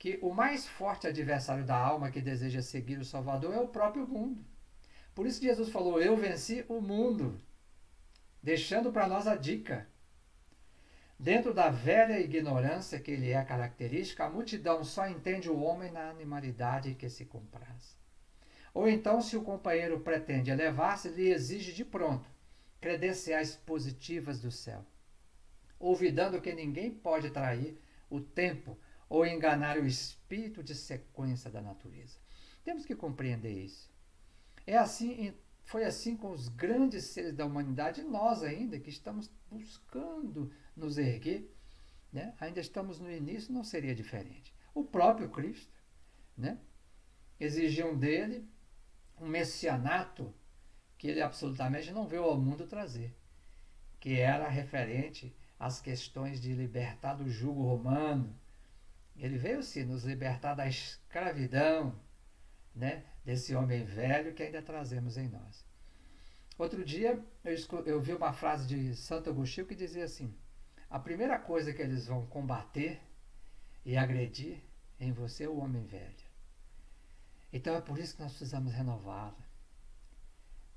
que o mais forte adversário da alma que deseja seguir o Salvador é o próprio mundo. Por isso que Jesus falou, eu venci o mundo, deixando para nós a dica. Dentro da velha ignorância que lhe é característica, a multidão só entende o homem na animalidade que se compraz. Ou então, se o companheiro pretende elevar-se, lhe exige de pronto credenciais positivas do céu, olvidando que ninguém pode trair o tempo ou enganar o espírito de sequência da natureza. Temos que compreender isso. Foi assim com os grandes seres da humanidade, e nós ainda, que estamos buscando nos erguer, né? Ainda estamos no início, não seria diferente. O próprio Cristo, né? Exigiam dele um messianato que ele absolutamente não veio ao mundo trazer, que era referente às questões de libertar do jugo romano. Ele veio sim nos libertar da escravidão, né, desse homem velho que ainda trazemos em nós. Outro dia eu vi uma frase de Santo Agostinho que dizia assim: a primeira coisa que eles vão combater e agredir em você é o homem velho. Então é por isso que nós precisamos renová-lo.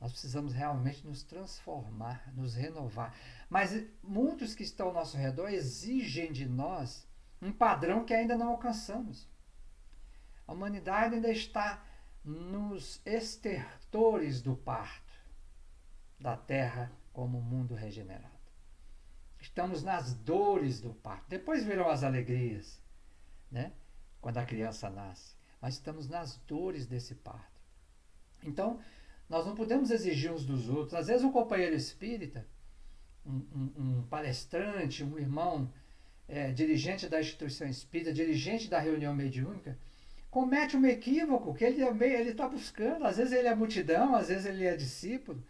Nós precisamos realmente nos transformar, nos renovar. Mas muitos que estão ao nosso redor exigem de nós um padrão que ainda não alcançamos. A humanidade ainda está nos estertores do parto da terra como mundo regenerado. Estamos nas dores do parto. Depois virão as alegrias, né? Quando a criança nasce. Mas estamos nas dores desse parto. Então, nós não podemos exigir uns dos outros. Às vezes um companheiro espírita, um palestrante, um irmão dirigente da instituição espírita, dirigente da reunião mediúnica, comete um equívoco que ele está buscando. Às vezes ele é multidão, às vezes ele é discípulo.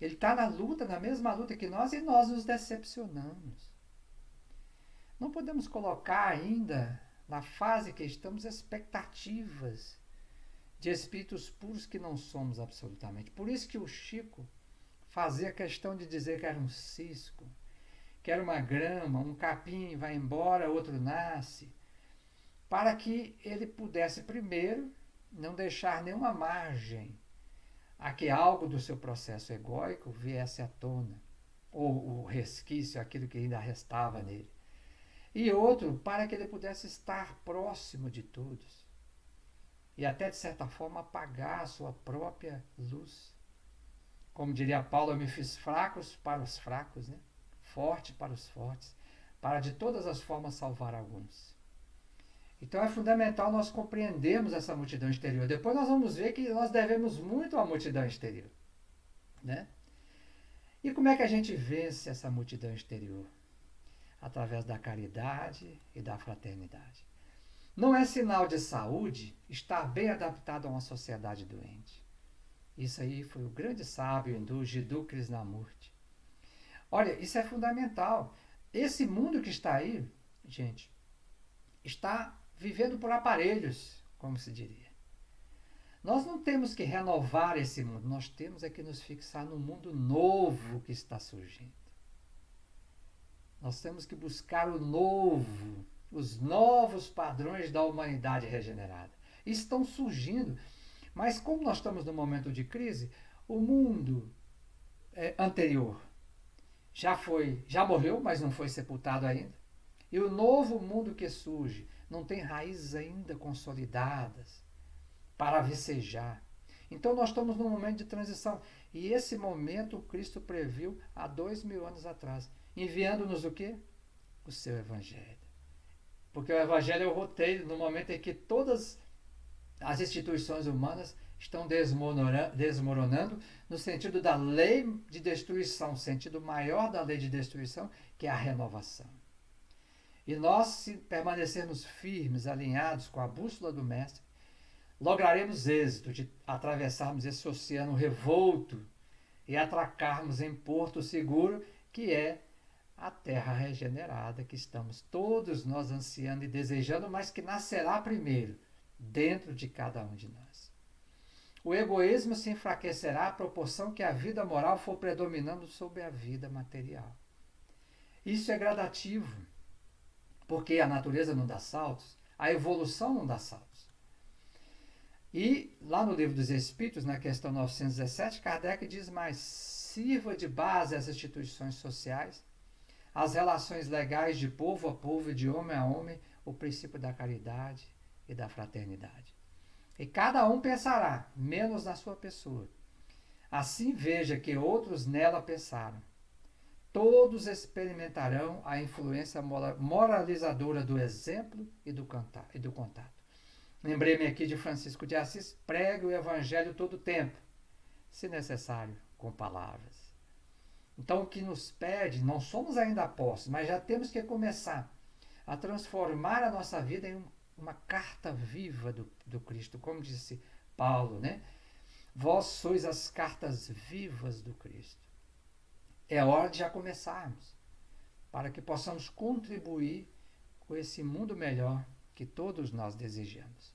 Ele está na luta, na mesma luta que nós, e nós nos decepcionamos. Não podemos colocar ainda, na fase que estamos, expectativas de espíritos puros que não somos absolutamente. Por isso que o Chico fazia questão de dizer que era um cisco, que era uma grama, um capim vai embora, outro nasce, para que ele pudesse primeiro não deixar nenhuma margem a que algo do seu processo egóico viesse à tona, ou o resquício, aquilo que ainda restava nele. E outro, para que ele pudesse estar próximo de todos. E até, de certa forma, apagar a sua própria luz. Como diria Paulo, eu me fiz fracos para os fracos, né? Forte para os fortes, para de todas as formas salvar alguns. Então é fundamental nós compreendermos essa multidão exterior. Depois nós vamos ver que nós devemos muito à multidão exterior, né? E como é que a gente vence essa multidão exterior? Através da caridade e da fraternidade. Não é sinal de saúde estar bem adaptado a uma sociedade doente. Isso aí foi o grande sábio hindu Jiddu Krishnamurti. Olha, isso é fundamental. Esse mundo que está aí, gente, está vivendo por aparelhos, como se diria. Nós não temos que renovar esse mundo, nós temos é que nos fixar no mundo novo que está surgindo. Nós temos que buscar o novo, os novos padrões da humanidade regenerada. Estão surgindo, mas como nós estamos num momento de crise, o mundo anterior já morreu, mas não foi sepultado ainda. E o novo mundo que surge não tem raízes ainda consolidadas para vicejar. Então nós estamos num momento de transição. E esse momento o Cristo previu há 2000 anos atrás, enviando-nos o quê? O seu Evangelho. Porque o Evangelho é o roteiro no momento em que todas as instituições humanas estão desmoronando no sentido da lei de destruição, sentido maior da lei de destruição, que é a renovação. E nós, se permanecermos firmes, alinhados com a bússola do Mestre, lograremos êxito de atravessarmos esse oceano revolto e atracarmos em porto seguro, que é a terra regenerada que estamos todos nós ansiando e desejando, mas que nascerá primeiro dentro de cada um de nós. O egoísmo se enfraquecerá à proporção que a vida moral for predominando sobre a vida material. Isso é gradativo, porque a natureza não dá saltos. A evolução não dá saltos. E lá no Livro dos Espíritos, na questão 917, Kardec diz mais: sirva de base às instituições sociais, às relações legais de povo a povo e de homem a homem, o princípio da caridade e da fraternidade. E cada um pensará, menos na sua pessoa. Assim veja que outros nela pensaram. Todos experimentarão a influência moralizadora do exemplo e do contato. Lembrei-me aqui de Francisco de Assis: pregue o evangelho todo o tempo, se necessário, com palavras. Então, o que nos pede, não somos ainda apóstolos, mas já temos que começar a transformar a nossa vida em uma carta viva do Cristo, como disse Paulo, né? Vós sois as cartas vivas do Cristo. É hora de já começarmos, para que possamos contribuir com esse mundo melhor que todos nós desejamos.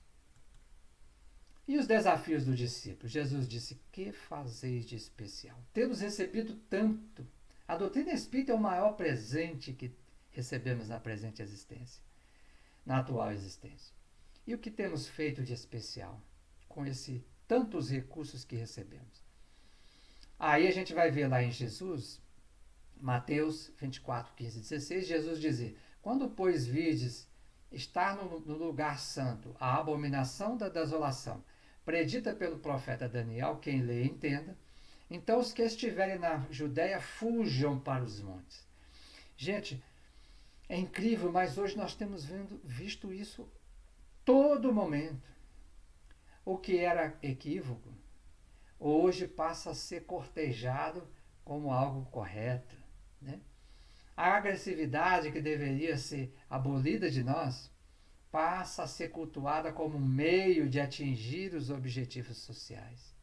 E os desafios do discípulo? Jesus disse: que fazeis de especial? Temos recebido tanto. A doutrina espírita é o maior presente que recebemos na presente existência, na atual existência. E o que temos feito de especial com esses tantos recursos que recebemos? Aí a gente vai ver lá em Jesus, Mateus 24, 15 e 16, Jesus dizer: quando, pois, virdes estar no lugar santo a abominação da desolação, predita pelo profeta Daniel, quem lê entenda, então os que estiverem na Judéia fujam para os montes. Gente, é incrível, mas hoje nós temos visto isso todo momento. O que era equívoco, hoje passa a ser cortejado como algo correto, né? A agressividade que deveria ser abolida de nós passa a ser cultuada como meio de atingir os objetivos sociais.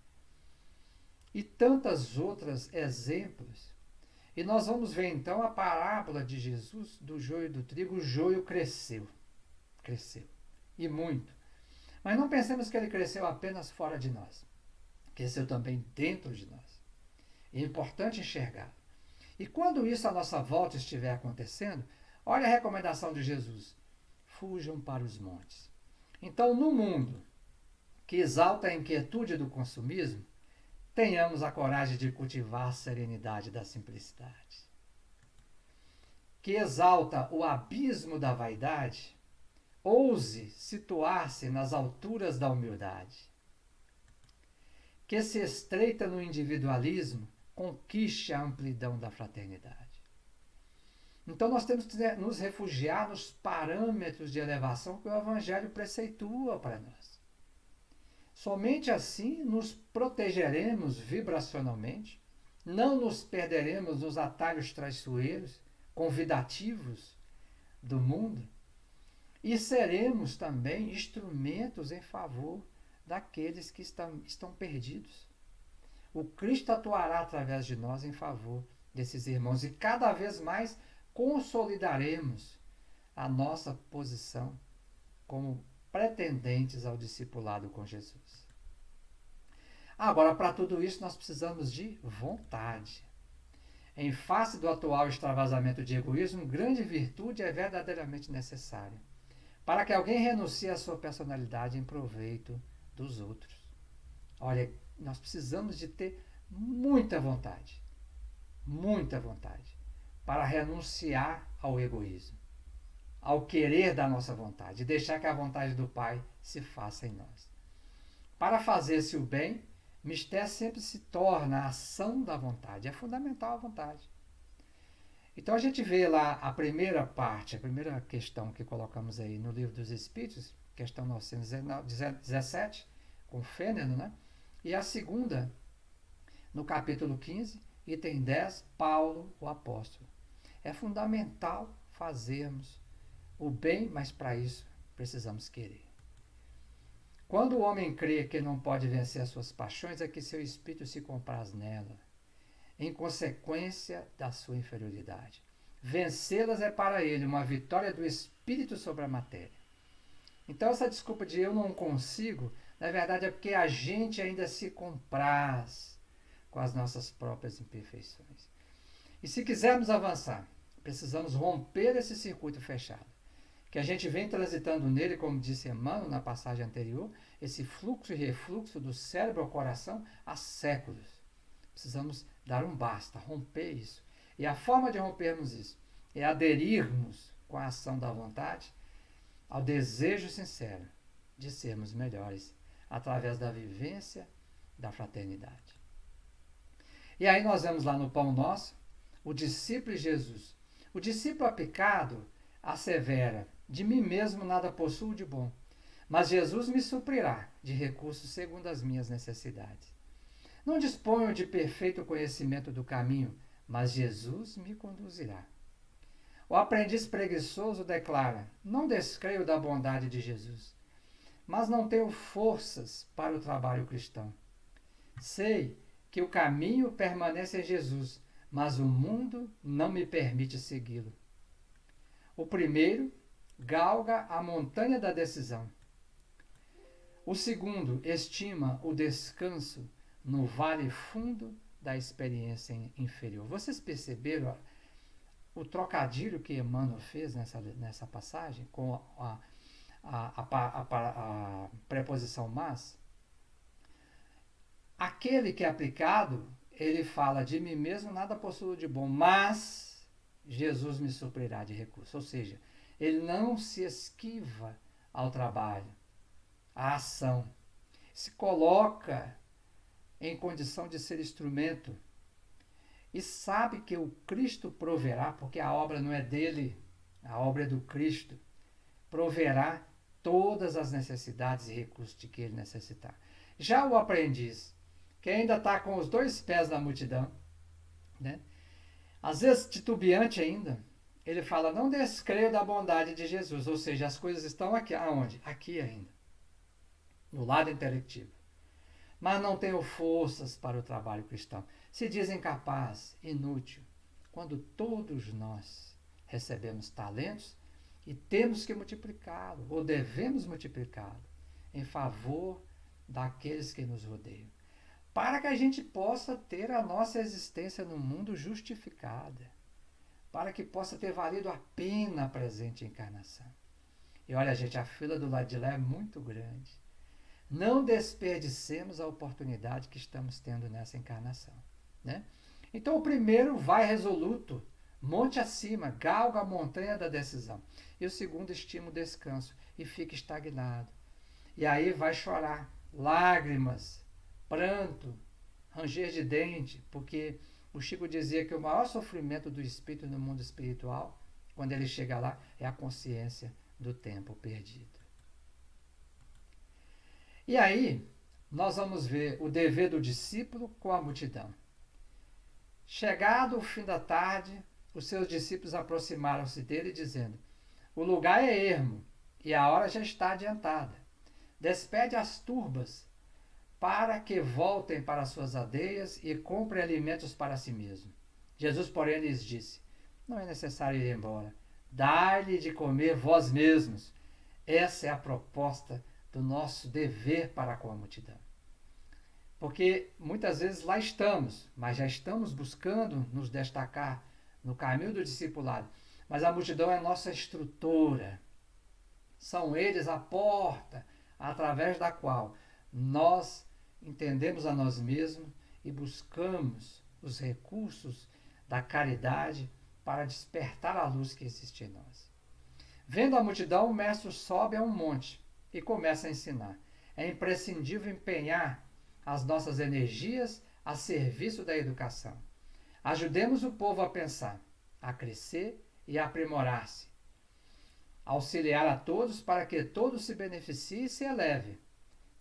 E tantos outros exemplos. E nós vamos ver então a parábola de Jesus do joio e do trigo. O joio cresceu, e muito. Mas não pensemos que ele cresceu apenas fora de nós. Cresceu também dentro de nós. É importante enxergar. E quando isso à nossa volta estiver acontecendo, olha a recomendação de Jesus: fujam para os montes. Então, no mundo que exalta a inquietude do consumismo, tenhamos a coragem de cultivar a serenidade da simplicidade. Que exalta o abismo da vaidade, ouse situar-se nas alturas da humildade. Que se estreita no individualismo, conquiste a amplidão da fraternidade. Então nós temos que nos refugiar nos parâmetros de elevação que o Evangelho preceitua para nós. Somente assim nos protegeremos vibracionalmente, não nos perderemos nos atalhos traiçoeiros, convidativos do mundo, e seremos também instrumentos em favor daqueles que estão perdidos. O Cristo atuará através de nós em favor desses irmãos e cada vez mais consolidaremos a nossa posição como pretendentes ao discipulado com Jesus. Agora, para tudo isso, nós precisamos de vontade. Em face do atual extravasamento de egoísmo, grande virtude é verdadeiramente necessária para que alguém renuncie à sua personalidade em proveito dos outros. Olha, nós precisamos de ter muita vontade, para renunciar ao egoísmo, ao querer da nossa vontade, e deixar que a vontade do Pai se faça em nós. Para fazer-se o bem, mistério sempre se torna a ação da vontade, é fundamental a vontade. Então a gente vê lá a primeira parte, a primeira questão que colocamos aí no Livro dos Espíritos, questão 917, com Fênelon, né? E a segunda, no capítulo 15, item 10, Paulo, o apóstolo. É fundamental fazermos o bem, mas para isso precisamos querer. Quando o homem crê que não pode vencer as suas paixões, é que seu espírito se compraz nela, em consequência da sua inferioridade. Vencê-las é para ele uma vitória do espírito sobre a matéria. Então essa desculpa de eu não consigo, na verdade é porque a gente ainda se compraz com as nossas próprias imperfeições. E se quisermos avançar, precisamos romper esse circuito fechado que a gente vem transitando nele, como disse Emmanuel na passagem anterior, esse fluxo e refluxo do cérebro ao coração há séculos. Precisamos dar um basta, romper isso. E a forma de rompermos isso é aderirmos com a ação da vontade ao desejo sincero de sermos melhores através da vivência da fraternidade. E aí nós vemos lá no Pão Nosso, o discípulo de Jesus. O discípulo aplicado assevera: de mim mesmo nada possuo de bom, mas Jesus me suprirá de recursos segundo as minhas necessidades. Não disponho de perfeito conhecimento do caminho, mas Jesus me conduzirá. O aprendiz preguiçoso declara: não descreio da bondade de Jesus, mas não tenho forças para o trabalho cristão. Sei que o caminho permanece em Jesus, mas o mundo não me permite segui-lo. O primeiro galga a montanha da decisão. O segundo estima o descanso no vale fundo da experiência inferior. Vocês perceberam o trocadilho que Emmanuel fez nessa passagem com a preposição mas? Aquele que é aplicado, ele fala: de mim mesmo nada possuo de bom, mas Jesus me suprirá de recursos. Ou seja, ele não se esquiva ao trabalho, à ação. Se coloca em condição de ser instrumento e sabe que o Cristo proverá, porque a obra não é dele, a obra é do Cristo, proverá todas as necessidades e recursos de que ele necessitar. Já o aprendiz, que ainda está com os dois pés na multidão, né? Às vezes titubeante ainda, ele fala: não descreio da bondade de Jesus, ou seja, as coisas estão aqui. Aonde? Aqui ainda, no lado intelectivo. Mas não tenho forças para o trabalho cristão. Se diz incapaz, inútil, quando todos nós recebemos talentos e temos que multiplicá-lo, ou devemos multiplicá-lo, em favor daqueles que nos rodeiam, para que a gente possa ter a nossa existência no mundo justificada, para que possa ter valido a pena a presente encarnação. E olha, gente, a fila do lado de lá é muito grande. Não desperdicemos a oportunidade que estamos tendo nessa encarnação, né? Então o primeiro vai resoluto, monte acima, galga a montanha da decisão. E o segundo estima o descanso e fica estagnado. E aí vai chorar, lágrimas, pranto, ranger de dente, porque o Chico dizia que o maior sofrimento do espírito no mundo espiritual, quando ele chega lá, é a consciência do tempo perdido. E aí, nós vamos ver o dever do discípulo com a multidão. Chegado o fim da tarde, os seus discípulos aproximaram-se dele, dizendo: o lugar é ermo e a hora já está adiantada. Despede as turbas para que voltem para suas aldeias e comprem alimentos para si mesmo. Jesus, porém, lhes disse: não é necessário ir embora. Dai-lhe de comer vós mesmos. Essa é a proposta do nosso dever para com a multidão. Porque muitas vezes lá estamos, mas já estamos buscando nos destacar no caminho do discipulado. Mas a multidão é nossa instrutora. São eles a porta através da qual nós entendemos a nós mesmos e buscamos os recursos da caridade para despertar a luz que existe em nós. Vendo a multidão, o mestre sobe a um monte e começa a ensinar. É imprescindível empenhar as nossas energias a serviço da educação. Ajudemos o povo a pensar, a crescer e a aprimorar-se. Auxiliar a todos para que todos se beneficiem e se elevem,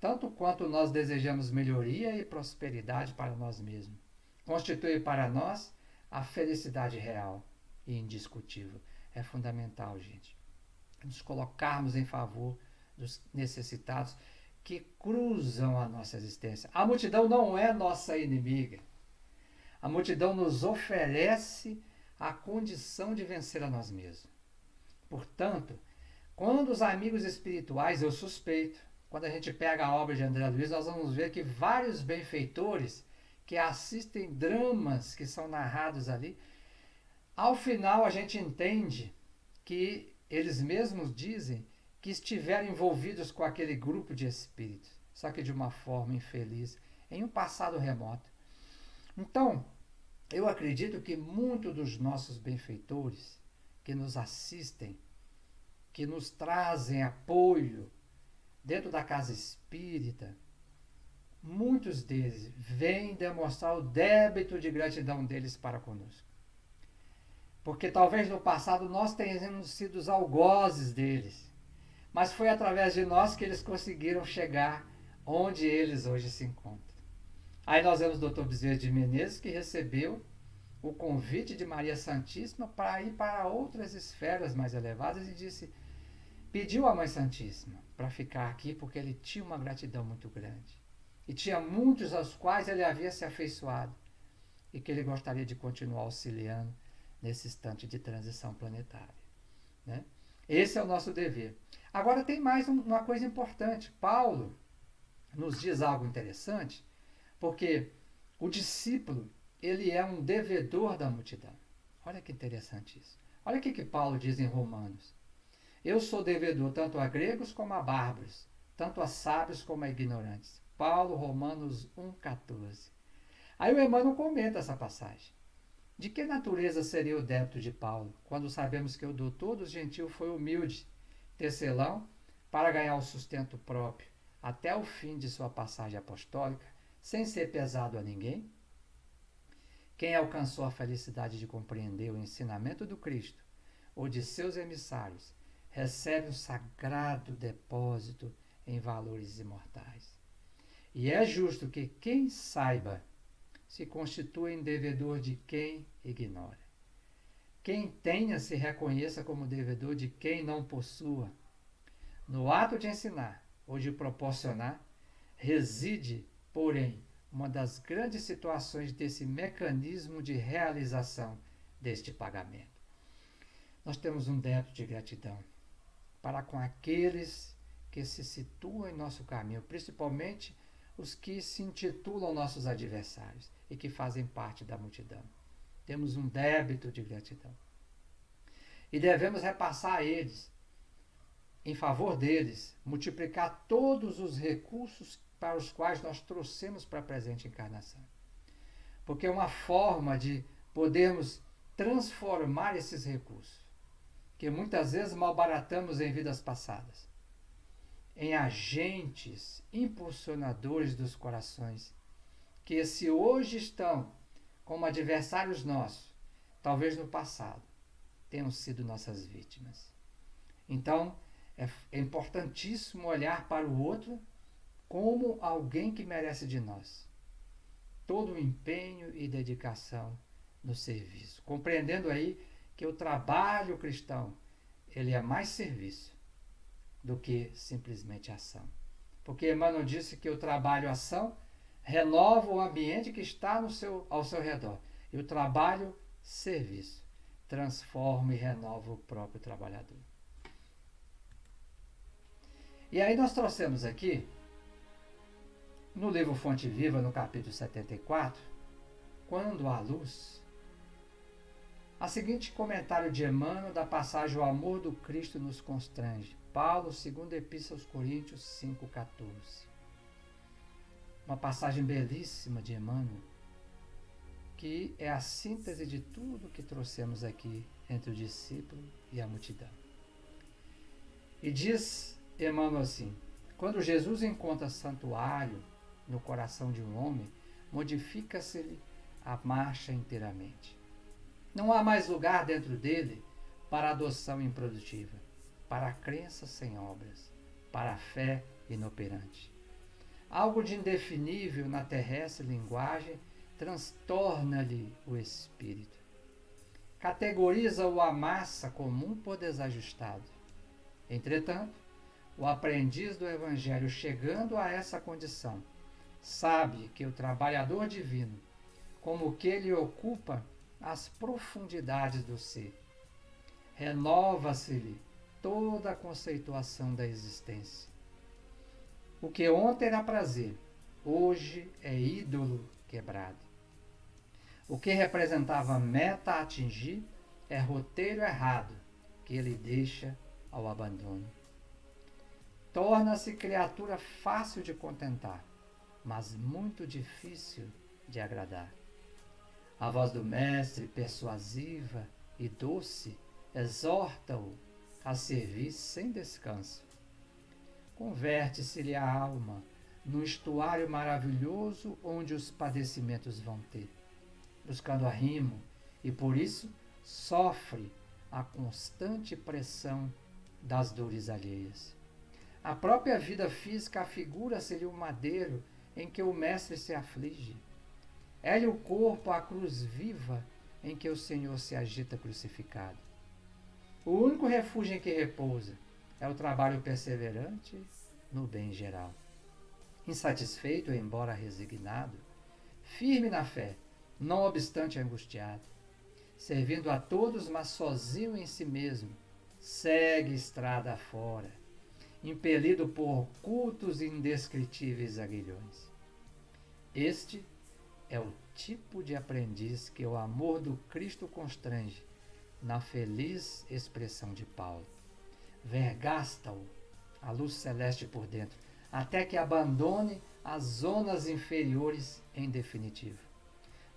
tanto quanto nós desejamos melhoria e prosperidade para nós mesmos. Constitui para nós a felicidade real e indiscutível. É fundamental, gente, nos colocarmos em favor dos necessitados que cruzam a nossa existência. A multidão não é nossa inimiga. A multidão nos oferece a condição de vencer a nós mesmos. Portanto, quando os amigos espirituais, eu suspeito, quando a gente pega a obra de André Luiz, nós vamos ver que vários benfeitores que assistem dramas que são narrados ali, ao final a gente entende que eles mesmos dizem que estiveram envolvidos com aquele grupo de espíritos, só que de uma forma infeliz, em um passado remoto. Então, eu acredito que muitos dos nossos benfeitores que nos assistem, que nos trazem apoio dentro da casa espírita, muitos deles vêm demonstrar o débito de gratidão deles para conosco. Porque talvez no passado nós tenhamos sido os algozes deles, mas foi através de nós que eles conseguiram chegar onde eles hoje se encontram. Aí nós vemos o Dr. Bezerra de Menezes, que recebeu o convite de Maria Santíssima para ir para outras esferas mais elevadas e pediu à Mãe Santíssima para ficar aqui porque ele tinha uma gratidão muito grande. E tinha muitos aos quais ele havia se afeiçoado e que ele gostaria de continuar auxiliando nesse instante de transição planetária. Né? Esse é o nosso dever. Agora tem mais uma coisa importante. Paulo nos diz algo interessante, porque o discípulo, ele é um devedor da multidão. Olha que interessante isso. Olha o que Paulo diz em Romanos. Eu sou devedor tanto a gregos como a bárbaros, tanto a sábios como a ignorantes. Paulo, Romanos 1,14. Aí o Emmanuel comenta essa passagem. De que natureza seria o débito de Paulo, quando sabemos que o doutor dos gentios foi humilde, tecelão, para ganhar o sustento próprio, até o fim de sua passagem apostólica, sem ser pesado a ninguém? Quem alcançou a felicidade de compreender o ensinamento do Cristo, ou de seus emissários, recebe um sagrado depósito em valores imortais. E é justo que quem saiba se constitua em devedor de quem ignora. Quem tenha se reconheça como devedor de quem não possua. No ato de ensinar ou de proporcionar, reside, porém, uma das grandes situações desse mecanismo de realização deste pagamento. Nós temos um débito de gratidão para com aqueles que se situam em nosso caminho, principalmente os que se intitulam nossos adversários e que fazem parte da multidão. Temos um débito de gratidão. E devemos repassar a eles, em favor deles, multiplicar todos os recursos para os quais nós trouxemos para a presente encarnação. Porque é uma forma de podermos transformar esses recursos, que muitas vezes malbaratamos em vidas passadas, em agentes impulsionadores dos corações, que se hoje estão como adversários nossos, talvez no passado tenham sido nossas vítimas. Então, é importantíssimo olhar para o outro como alguém que merece de nós todo o empenho e dedicação no serviço, compreendendo aí que o trabalho cristão, ele é mais serviço do que simplesmente ação. Porque Emmanuel disse que o trabalho-ação renova o ambiente que está ao seu redor. E o trabalho-serviço transforma e renova o próprio trabalhador. E aí nós trouxemos aqui, no livro Fonte Viva, no capítulo 74, Quando há luz, a seguinte comentário de Emmanuel da passagem O amor do Cristo nos constrange. Paulo, 2ª Epístola aos Coríntios 5,14. Uma passagem belíssima de Emmanuel, que é a síntese de tudo que trouxemos aqui entre o discípulo e a multidão. E diz Emmanuel assim: quando Jesus encontra santuário no coração de um homem, modifica-se-lhe a marcha inteiramente. Não há mais lugar dentro dele para a adoção improdutiva, para a crença sem obras, para a fé inoperante. Algo de indefinível na terrestre linguagem transtorna-lhe o espírito. Categoriza-o a massa comum por desajustado. Entretanto, o aprendiz do Evangelho, chegando a essa condição, sabe que o trabalhador divino, como que ele ocupa as profundidades do ser, renova-se-lhe toda a conceituação da existência. O que ontem era prazer, hoje é ídolo quebrado. O que representava meta a atingir é roteiro errado, que ele deixa ao abandono. Torna-se criatura fácil de contentar, mas muito difícil de agradar. A voz do mestre, persuasiva e doce, exorta-o a servir sem descanso. Converte-se-lhe a alma num estuário maravilhoso onde os padecimentos vão ter, buscando arrimo, e por isso sofre a constante pressão das dores alheias. A própria vida física afigura-se-lhe um madeiro em que o mestre se aflige. É-lhe o corpo a cruz viva em que o Senhor se agita crucificado. O único refúgio em que repousa é o trabalho perseverante no bem geral. Insatisfeito, embora resignado, firme na fé, não obstante angustiado, servindo a todos, mas sozinho em si mesmo, segue estrada afora, impelido por cultos e indescritíveis aguilhões. Este é o tipo de aprendiz que o amor do Cristo constrange, na feliz expressão de Paulo. Vergasta-o a luz celeste por dentro, até que abandone as zonas inferiores em definitivo.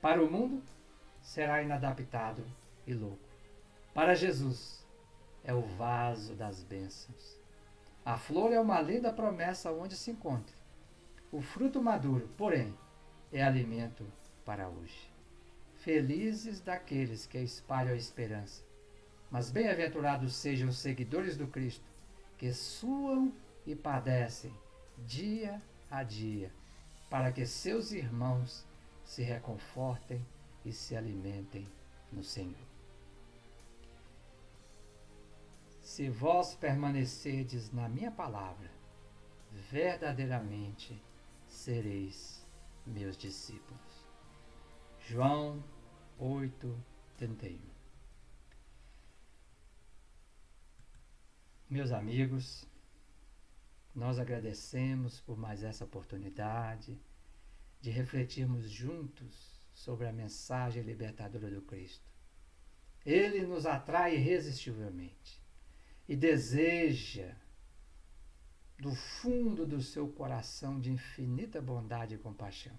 Para o mundo, será inadaptado e louco. Para Jesus, é o vaso das bênçãos. A flor é uma linda promessa onde se encontra. O fruto maduro, porém, é alimento para hoje. Felizes daqueles que espalham a esperança, mas bem-aventurados sejam os seguidores do Cristo, que suam e padecem dia a dia, para que seus irmãos se reconfortem e se alimentem no Senhor. Se vós permanecerdes na minha palavra, verdadeiramente sereis meus discípulos. João 8:31. Meus amigos, nós agradecemos por mais essa oportunidade de refletirmos juntos sobre a mensagem libertadora do Cristo. Ele nos atrai irresistivelmente e deseja, do fundo do seu coração de infinita bondade e compaixão,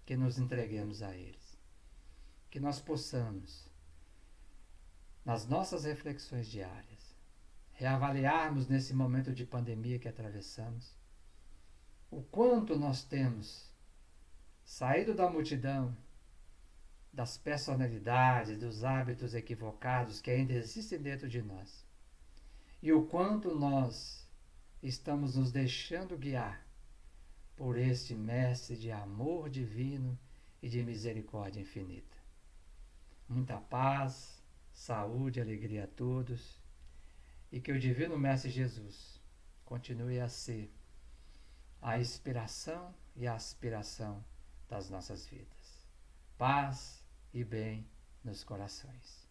que nos entreguemos a eles. Que nós possamos, nas nossas reflexões diárias, reavaliarmos nesse momento de pandemia que atravessamos, o quanto nós temos saído da multidão, das personalidades, dos hábitos equivocados que ainda existem dentro de nós, e o quanto nós estamos nos deixando guiar por este mestre de amor divino e de misericórdia infinita. Muita paz, saúde e alegria a todos, e que o divino mestre Jesus continue a ser a inspiração e a aspiração das nossas vidas. Paz e bem nos corações.